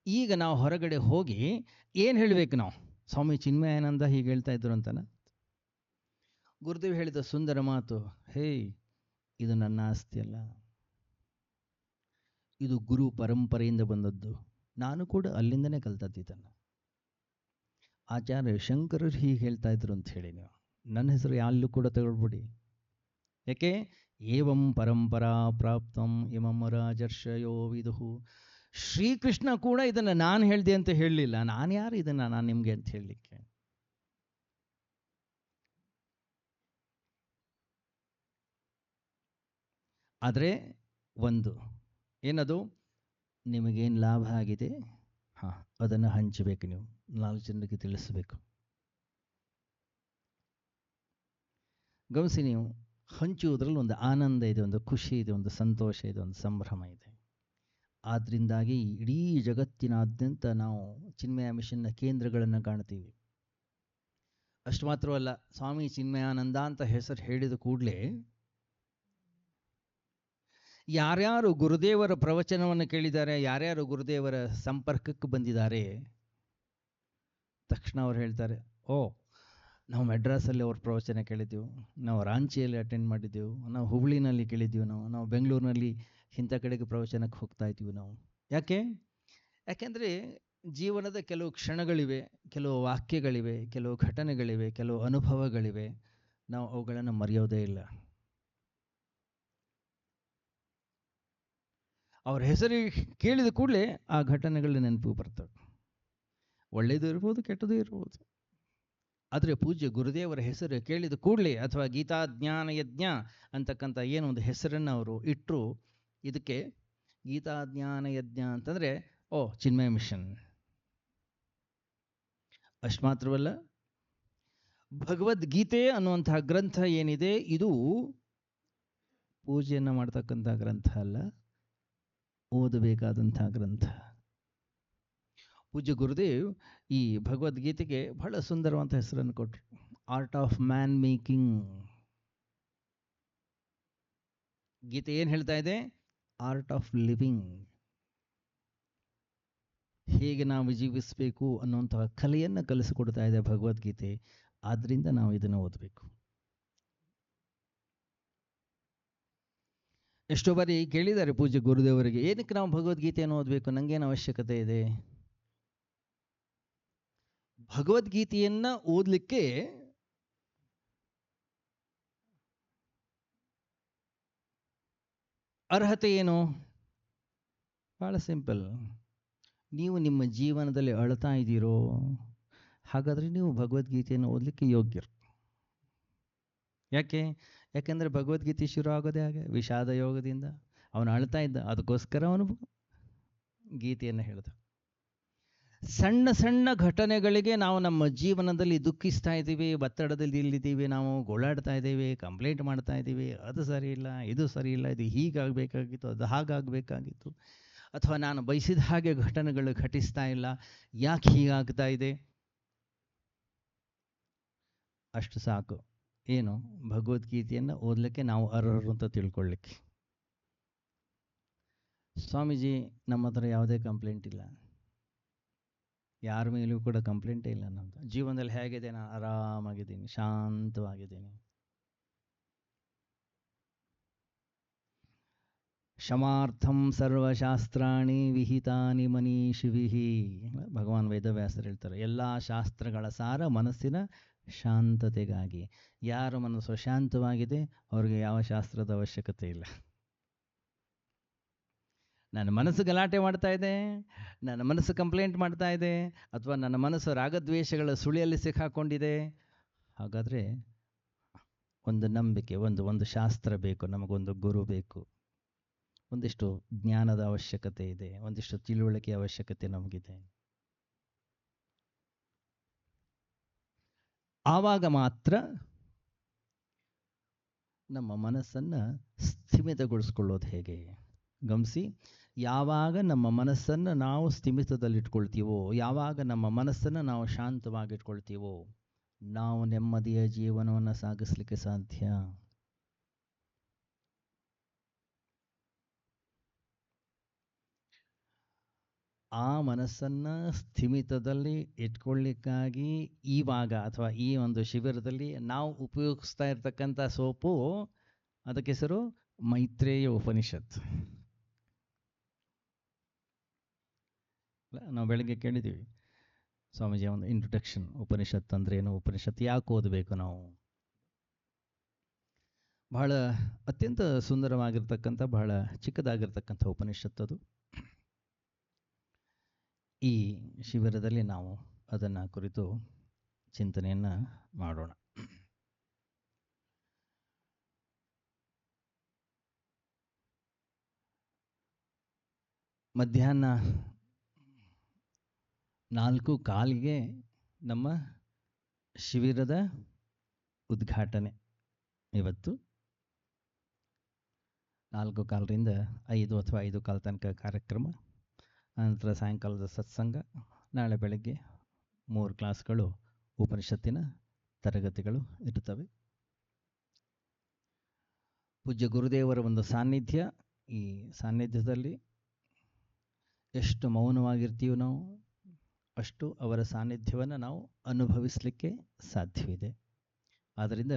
ಈಗ ನಾವು ಹೊರಗಡೆ ಹೋಗಿ ಏನು ಹೇಳಬೇಕು ನಾವು? ಸ್ವಾಮಿ ಚಿನ್ಮಯಾನಂದ ಹೀಗೆ ಹೇಳ್ತಾ ಇದ್ರು ಅಂತನ. ಗುರುದೇವ್ ಹೇಳಿದ ಸುಂದರ ಮಾತು, ಹೇ, ಇದು ನನ್ನ ಆಸ್ತಿ ಅಲ್ಲ, ಇದು ಗುರು ಪರಂಪರೆಯಿಂದ ಬಂದದ್ದು. ನಾನು ಕೂಡ ಅಲ್ಲಿಂದನೇ ಕಲ್ತದ್ದಿದ್ದನ್ನು. ಆಚಾರ್ಯ ಶಂಕರರು ಹೀಗೆ ಹೇಳ್ತಾ ಇದ್ರು ಅಂತ ಹೇಳಿ ನೀವು ನನ್ನ ಹೆಸರು ಯಾರಲ್ಲೂ ಕೂಡ ತಗೊಳ್ಬಿಡಿ. ಯಾಕೆ? ಏವಂ ಪರಂಪರಾ ಪ್ರಾಪ್ತಂ ಇಮಂ ರಾಜರ್ಷಯೋ ವಿದುಹು. ಶ್ರೀಕೃಷ್ಣ ಕೂಡ ಇದನ್ನು ನಾನು ಹೇಳಿದೆ ಅಂತ ಹೇಳಲಿಲ್ಲ. ನಾನು ಯಾರು ಇದನ್ನು ನಾನು ನಿಮಗೆ ಅಂತ ಹೇಳಲಿಕ್ಕೆ? ಆದರೆ ಒಂದು ಏನದು, ನಿಮಗೇನು ಲಾಭ ಆಗಿದೆ ಅದನ್ನು ಹಂಚಬೇಕು, ನೀವು 4 ಜನರಿಗೆ ತಿಳಿಸಬೇಕು. ಗಮನಿಸಿ, ನೀವು ಹಂಚುವುದರಲ್ಲಿ ಒಂದು ಆನಂದ ಇದೆ, ಒಂದು ಖುಷಿ ಇದೆ, ಒಂದು ಸಂತೋಷ ಇದೆ, ಒಂದು ಸಂಭ್ರಮ ಇದೆ. ಆದ್ದರಿಂದಾಗಿ ಇಡೀ ಜಗತ್ತಿನಾದ್ಯಂತ ನಾವು ಚಿನ್ಮಯ ಮಿಷನ್ನ ಕೇಂದ್ರಗಳನ್ನು ಕಾಣ್ತೀವಿ. ಅಷ್ಟು ಮಾತ್ರವಲ್ಲ, ಸ್ವಾಮಿ ಚಿನ್ಮಯಾನಂದ ಅಂತ ಹೆಸರು ಹೇಳಿದ ಕೂಡಲೇ ಯಾರ್ಯಾರು ಗುರುದೇವರ ಪ್ರವಚನವನ್ನು ಕೇಳಿದ್ದಾರೆ, ಯಾರ್ಯಾರು ಗುರುದೇವರ ಸಂಪರ್ಕಕ್ಕೆ ಬಂದಿದ್ದಾರೆ, ತಕ್ಷಣ ಅವ್ರು ಹೇಳ್ತಾರೆ, ಓ, ನಾವು ಮೆಡ್ರಾಸಲ್ಲಿ ಅವ್ರ ಪ್ರವಚನ ಕೇಳಿದ್ದೆವು, ನಾವು ರಾಂಚಿಯಲ್ಲಿ ಅಟೆಂಡ್ ಮಾಡಿದ್ದೆವು, ನಾವು ಹುಬ್ಳಿನಲ್ಲಿ ಕೇಳಿದ್ದೀವಿ, ನಾವು ಬೆಂಗಳೂರಿನಲ್ಲಿ ಇಂಥ ಕಡೆಗೆ ಪ್ರವಚನಕ್ಕೆ ಹೋಗ್ತಾ ಇದ್ದೀವಿ ನಾವು. ಯಾಕೆಂದರೆ ಜೀವನದ ಕೆಲವು ಕ್ಷಣಗಳಿವೆ, ಕೆಲವು ವಾಕ್ಯಗಳಿವೆ, ಕೆಲವು ಘಟನೆಗಳಿವೆ, ಕೆಲವು ಅನುಭವಗಳಿವೆ, ನಾವು ಅವುಗಳನ್ನು ಮರೆಯೋದೇ ಇಲ್ಲ. ಅವ್ರ ಹೆಸರು ಕೇಳಿದ ಕೂಡಲೇ ಆ ಘಟನೆಗಳು ನೆನಪಿಗೆ ಬರ್ತವೆ. ಒಳ್ಳೆಯದು ಇರ್ಬೋದು, ಕೆಟ್ಟದ್ದು ಇರ್ಬೋದು. ಆದರೆ ಪೂಜ್ಯ ಗುರುದೇವರ ಹೆಸರು ಕೇಳಿದ ಕೂಡಲೇ, ಅಥವಾ ಗೀತಾಜ್ಞಾನ ಯಜ್ಞ ಅಂತಕ್ಕಂಥ ಏನು ಒಂದು ಹೆಸರನ್ನು ಅವರು ಇಟ್ಟರು, ಇದಕ್ಕೆ ಗೀತಾಜ್ಞಾನ ಯಜ್ಞ ಅಂತಂದರೆ ಓ, ಚಿನ್ಮಯ ಮಿಷನ್. ಅಷ್ಟು ಮಾತ್ರವಲ್ಲ, ಭಗವದ್ಗೀತೆ ಅನ್ನುವಂತಹ ಗ್ರಂಥ ಏನಿದೆ, ಇದು ಪೂಜೆಯನ್ನು ಮಾಡ್ತಕ್ಕಂಥ ಗ್ರಂಥ ಅಲ್ಲ, ಓದಬೇಕಾದಂಥ ಗ್ರಂಥ. ಪೂಜ್ಯ ಗುರುದೇವ್ ಈ ಭಗವದ್ಗೀತೆಗೆ ಬಹಳ ಸುಂದರವಾದ ಹೆಸರನ್ನು ಕೊಟ್ಟರು, ಆರ್ಟ್ ಆಫ್ ಮ್ಯಾನ್ ಮೇಕಿಂಗ್. ಗೀತೆ ಏನು ಹೇಳ್ತಾ ಇದೆ? ಆರ್ಟ್ ಆಫ್ ಲಿವಿಂಗ್, ಹೇಗೆ ನಾವು ಜೀವಿಸಬೇಕು ಅನ್ನುವಂತಹ ಕಲೆಯನ್ನು ಕಲಿಸಿಕೊಡ್ತಾ ಇದೆ ಭಗವದ್ಗೀತೆ. ಆದ್ದರಿಂದ ನಾವು ಇದನ್ನು ಓದಬೇಕು. ಎಷ್ಟೋ ಬಾರಿ ಕೇಳಿದ್ದಾರೆ ಪೂಜ್ಯ ಗುರುದೇವರಿಗೆ, ಏನಕ್ಕೆ ನಾವು ಭಗವದ್ಗೀತೆಯನ್ನು ಓದಬೇಕು, ನನಗೇನು ಅವಶ್ಯಕತೆ ಇದೆ? ಭಗವದ್ಗೀತೆಯನ್ನ ಓದಲಿಕ್ಕೆ ಅರ್ಹತೆ ಏನು? ಬಹಳ ಸಿಂಪಲ್. ನೀವು ನಿಮ್ಮ ಜೀವನದಲ್ಲಿ ಅಳ್ತಾ ಇದ್ದೀರೋ, ಹಾಗಾದರೆ ನೀವು ಭಗವದ್ಗೀತೆಯನ್ನು ಓದಲಿಕ್ಕೆ ಯೋಗ್ಯರು. ಯಾಕೆಂದರೆ ಭಗವದ್ಗೀತೆ ಶುರು ಆಗೋದೇ ಹಾಗೆ, ವಿಷಾದ ಯೋಗದಿಂದ. ಅವನು ಅಳ್ತಾ ಇದ್ದ, ಅದಕ್ಕೋಸ್ಕರ ಅವನು ಗೀತೆಯನ್ನು ಹೇಳ್ದ. ಸಣ್ಣ ಸಣ್ಣ ಘಟನೆಗಳಿಗೆ ನಾವು ನಮ್ಮ ಜೀವನದಲ್ಲಿ ದುಃಖಿಸ್ತಾ ಇದ್ದೀವಿ, ಒತ್ತಡದಲ್ಲಿ ಇಲ್ಲಿದ್ದೀವಿ, ನಾವು ಗೋಳಾಡ್ತಾ ಇದ್ದೀವಿ, ಕಂಪ್ಲೇಂಟ್ ಮಾಡ್ತಾ ಇದ್ದೀವಿ, ಅದು ಸರಿ ಇಲ್ಲ, ಇದು ಸರಿ ಇಲ್ಲ, ಇದು ಹೀಗಾಗಬೇಕಾಗಿತ್ತು, ಅದು ಹಾಗಾಗಬೇಕಾಗಿತ್ತು, ಅಥವಾ ನಾನು ಬಯಸಿದ ಹಾಗೆ ಘಟನೆಗಳು ಘಟಿಸ್ತಾ ಇಲ್ಲ, ಯಾಕೆ ಹೀಗಾಗ್ತಾ ಇದೆ? ಅಷ್ಟು ಸಾಕು. ಏನು? ಭಗವದ್ಗೀತೆಯನ್ನು ಓದಲಿಕ್ಕೆ ನಾವು ಅರ್ಹರು ಅಂತ ತಿಳ್ಕೊಳ್ಳಿಕ್ಕೆ. ಸ್ವಾಮೀಜಿ, ನಮ್ಮ ಹತ್ರ ಯಾವುದೇ ಕಂಪ್ಲೇಂಟ್ ಇಲ್ಲ, ಯಾರ ಮೇಲೂ ಕೂಡ ಕಂಪ್ಲೇಂಟೇ ಇಲ್ಲ. ನಮ್ಮದು ಜೀವನದಲ್ಲಿ ಹೇಗಿದೆ, ನಾನು ಆರಾಮಾಗಿದ್ದೀನಿ, ಶಾಂತವಾಗಿದ್ದೀನಿ. ಶಮಾರ್ಥಂ ಸರ್ವಶಾಸ್ತ್ರಾಣಿ ವಿಹಿತಾನಿ ಮನೀಷಿಭಿಃ. ಭಗವಾನ್ ವೇದವ್ಯಾಸರು ಹೇಳ್ತಾರೆ, ಎಲ್ಲ ಶಾಸ್ತ್ರಗಳ ಸಾರ ಮನಸ್ಸಿನ ಶಾಂತತೆಗಾಗಿ. ಯಾರ ಮನಸ್ಸು ಶಾಂತವಾಗಿದೆ ಅವ್ರಿಗೆ ಯಾವ ಶಾಸ್ತ್ರದ ಅವಶ್ಯಕತೆ ಇಲ್ಲ. ನನ್ನ ಮನಸ್ಸು ಗಲಾಟೆ ಮಾಡ್ತಾ ಇದೆ, ನನ್ನ ಮನಸ್ಸು ಕಂಪ್ಲೇಂಟ್ ಮಾಡ್ತಾ ಇದೆ, ಅಥವಾ ನನ್ನ ಮನಸ್ಸು ರಾಗದ್ವೇಷಗಳ ಸುಳಿಯಲ್ಲಿ ಸಿಕ್ಕಾಕೊಂಡಿದೆ, ಹಾಗಾದರೆ ಒಂದು ನಂಬಿಕೆ, ಒಂದು ಶಾಸ್ತ್ರ ಬೇಕು, ನಮಗೊಂದು ಗುರು ಬೇಕು, ಒಂದಿಷ್ಟು ಜ್ಞಾನದ ಅವಶ್ಯಕತೆ ಇದೆ, ಒಂದಿಷ್ಟು ತಿಳುವಳಿಕೆ ಅವಶ್ಯಕತೆ ನಮಗಿದೆ. ಆವಾಗ ಮಾತ್ರ ನಮ್ಮ ಮನಸ್ಸನ್ನು ಸ್ಥಿಮಿತಗೊಳಿಸ್ಕೊಳ್ಳೋದು ಹೇಗೆ ಗಮನಿಸಿ. ಯಾವಾಗ ನಮ್ಮ ಮನಸ್ಸನ್ನು ನಾವು ಸ್ಥಿಮಿತದಲ್ಲಿಟ್ಕೊಳ್ತೀವೋ, ಯಾವಾಗ ನಮ್ಮ ಮನಸ್ಸನ್ನು ನಾವು ಶಾಂತವಾಗಿಟ್ಕೊಳ್ತೀವೋ, ನಾವು ನೆಮ್ಮದಿಯ ಜೀವನವನ್ನು ಸಾಗಿಸ್ಲಿಕ್ಕೆ ಸಾಧ್ಯ. ಆ ಮನಸ್ಸನ್ನು ಸ್ಥಿಮಿತದಲ್ಲಿ ಇಟ್ಕೊಳ್ಳಿಕ್ಕಾಗಿ ಇವಾಗ ಅಥವಾ ಈ ಒಂದು ಶಿಬಿರದಲ್ಲಿ ನಾವು ಉಪಯೋಗಿಸ್ತಾ ಇರ್ತಕ್ಕಂಥ ಸೋಪು, ಅದಕ್ಕೆ ಹೆಸರು ಮೈತ್ರೇಯ ಉಪನಿಷತ್. ನಾವು ಬೆಳಗ್ಗೆ ಕೇಳಿದ್ದೀವಿ ಸ್ವಾಮೀಜಿ ಒಂದು ಇಂಟ್ರೊಡಕ್ಷನ್, ಉಪನಿಷತ್ ಅಂದ್ರೆ ಏನು, ಉಪನಿಷತ್ ಯಾಕೆ ಓದಬೇಕು ನಾವು. ಬಹಳ ಅತ್ಯಂತ ಸುಂದರವಾಗಿರ್ತಕ್ಕಂಥ, ಬಹಳ ಚಿಕ್ಕದಾಗಿರ್ತಕ್ಕಂಥ ಉಪನಿಷತ್ ಅದು. ಈ ಶಿಬಿರದಲ್ಲಿ ನಾವು ಅದನ್ನು ಕುರಿತು ಚಿಂತನೆಯನ್ನು ಮಾಡೋಣ. ಮಧ್ಯಾಹ್ನ 4:15 ನಮ್ಮ ಶಿಬಿರದ ಉದ್ಘಾಟನೆ. ಇವತ್ತು 4:15ರಿಂದ 5 ಅಥವಾ 5:15 ತನಕ ಕಾರ್ಯಕ್ರಮ. ಅನಂತರ ಸಾಯಂಕಾಲದ ಸತ್ಸಂಗ. ನಾಳೆ ಬೆಳಗ್ಗೆ 3 ಕ್ಲಾಸ್ಗಳು, ಉಪನಿಷತ್ತಿನ ತರಗತಿಗಳು ಇರುತ್ತವೆ. ಪೂಜ್ಯ ಗುರುದೇವರ ಒಂದು ಸಾನ್ನಿಧ್ಯ. ಈ ಸಾನ್ನಿಧ್ಯದಲ್ಲಿ ಎಷ್ಟು ಮೌನವಾಗಿರ್ತೀವೋ ನಾವು, ಅಷ್ಟು ಅವರ ಸಾನ್ನಿಧ್ಯವನ್ನು ನಾವು ಅನುಭವಿಸಲಿಕ್ಕೆ ಸಾಧ್ಯವಿದೆ. ಆದ್ದರಿಂದ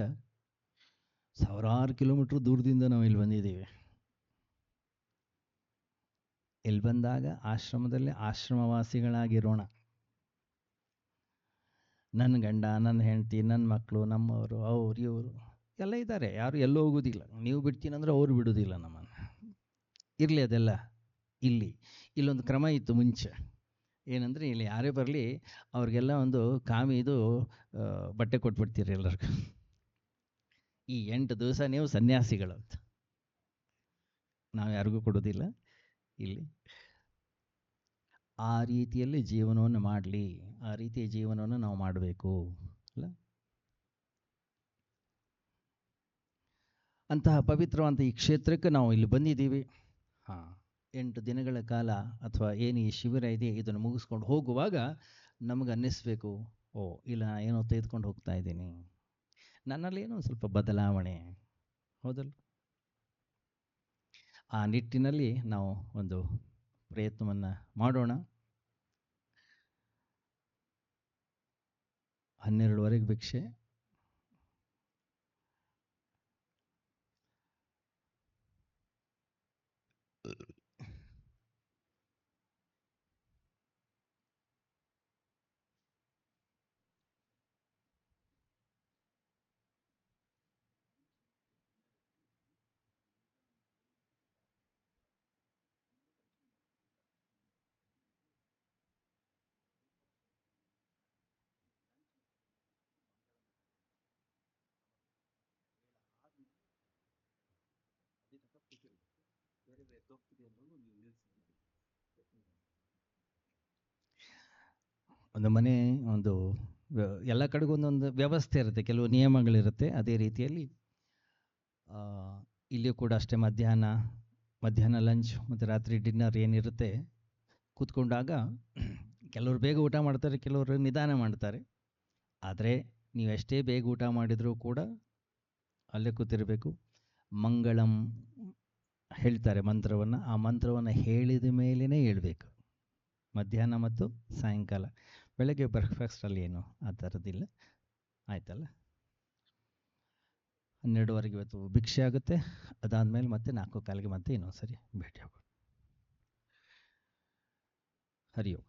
ಸಾವಿರಾರು ಕಿಲೋಮೀಟರ್ ದೂರದಿಂದ ನಾವು ಇಲ್ಲಿ ಬಂದಿದ್ದೀವಿ. ಇಲ್ಲಿ ಬಂದಾಗ ಆಶ್ರಮದಲ್ಲಿ ಆಶ್ರಮವಾಸಿಗಳಾಗಿರೋಣ. ನನ್ನ ಗಂಡ, ನನ್ನ ಹೆಂಡತಿ, ನನ್ನ ಮಕ್ಕಳು, ನಮ್ಮವರು, ಅವ್ರು ಇವರು ಎಲ್ಲ ಇದ್ದಾರೆ. ಯಾರು ಎಲ್ಲೋ ಹೋಗೋದಿಲ್ಲ. ನೀವು ಬಿಡ್ತೀನಂದ್ರೆ ಅವ್ರು ಬಿಡೋದಿಲ್ಲ ನಮ್ಮನ್ನು. ಇರಲಿ, ಅದೆಲ್ಲ ಇಲ್ಲೊಂದು ಕ್ರಮ ಇತ್ತು ಮುಂಚೆ. ಏನಂದರೆ, ಇಲ್ಲಿ ಯಾರೇ ಬರಲಿ ಅವ್ರಿಗೆಲ್ಲ ಒಂದು ಕಾಮಿದು ಬಟ್ಟೆ ಕೊಟ್ಬಿಡ್ತೀರಿ ಎಲ್ಲರಿಗೂ. ಈ 8 ದಿವಸ ನೀವು ಸನ್ಯಾಸಿಗಳು ಅಂತ. ನಾವು ಯಾರಿಗೂ ಕೊಡೋದಿಲ್ಲ ಇಲ್ಲಿ. ಆ ರೀತಿಯಲ್ಲಿ ಜೀವನವನ್ನು ಮಾಡಲಿ, ಆ ರೀತಿಯ ಜೀವನವನ್ನು ನಾವು ಮಾಡಬೇಕು ಅಲ್ಲ. ಅಂತಹ ಪವಿತ್ರವಾದ ಈ ಕ್ಷೇತ್ರಕ್ಕೆ ನಾವು ಇಲ್ಲಿ ಬಂದಿದ್ದೀವಿ. 8 ದಿನಗಳ ಕಾಲ ಅಥವಾ ಏನು ಈ ಶಿಬಿರ ಇದೆ, ಇದನ್ನು ಮುಗಿಸ್ಕೊಂಡು ಹೋಗುವಾಗ ನಮಗೆ ಅನ್ನಿಸ್ಬೇಕು, ಓ ಇಲ್ಲ, ಏನೋ ತೆಗೆದುಕೊಂಡು ಹೋಗ್ತಾ ಇದ್ದೀನಿ, ನನ್ನಲ್ಲಿ ಏನೋ ಸ್ವಲ್ಪ ಬದಲಾವಣೆ. ಹೌದಲ್ಲ? ಆ ನಿಟ್ಟಿನಲ್ಲಿ ನಾವು ಒಂದು ಪ್ರಯತ್ನವನ್ನು ಮಾಡೋಣ. 12ವರೆಗೆ ಭಿಕ್ಷೆ. ಒಂದು ಮನೆ, ಒಂದು ಎಲ್ಲ ಕಡೆಗೂ ಒಂದೊಂದು ವ್ಯವಸ್ಥೆ ಇರುತ್ತೆ, ಕೆಲವು ನಿಯಮಗಳಿರುತ್ತೆ. ಅದೇ ರೀತಿಯಲ್ಲಿ ಇಲ್ಲಿಯೂ ಕೂಡ ಅಷ್ಟೇ. ಮಧ್ಯಾಹ್ನ ಲಂಚ್ ಮತ್ತು ರಾತ್ರಿ ಡಿನ್ನರ್ ಏನಿರುತ್ತೆ, ಕೂತ್ಕೊಂಡಾಗ ಕೆಲವರು ಬೇಗ ಊಟ ಮಾಡ್ತಾರೆ, ಕೆಲವರು ನಿಧಾನ ಮಾಡ್ತಾರೆ. ಆದರೆ ನೀವು ಎಷ್ಟೇ ಬೇಗ ಊಟ ಮಾಡಿದರೂ ಕೂಡ ಅಲ್ಲೇ ಕೂತಿರಬೇಕು. ಮಂಗಳಂ ಹೇಳ್ತಾರೆ ಮಂತ್ರವನ್ನು. ಆ ಮಂತ್ರವನ್ನು ಹೇಳಿದ ಮೇಲೇ ಹೇಳ್ಬೇಕು, ಮಧ್ಯಾಹ್ನ ಮತ್ತು ಸಾಯಂಕಾಲ. ಬೆಳಗ್ಗೆ ಬ್ರೇಕ್ಫಾಸ್ಟಲ್ಲಿ ಏನು ಆ ಥರದ್ದಿಲ್ಲ. ಆಯ್ತಲ್ಲ? 12ವರೆಗೆ ಇವತ್ತು ಭಿಕ್ಷೆ ಆಗುತ್ತೆ. ಅದಾದಮೇಲೆ ಮತ್ತೆ 4:15ಗೆ ಮತ್ತೆ ಇನ್ನೊಂದು ಸರಿ ಭೇಟಿ ಆಗೋಣ. ಹರಿ ಓಂ.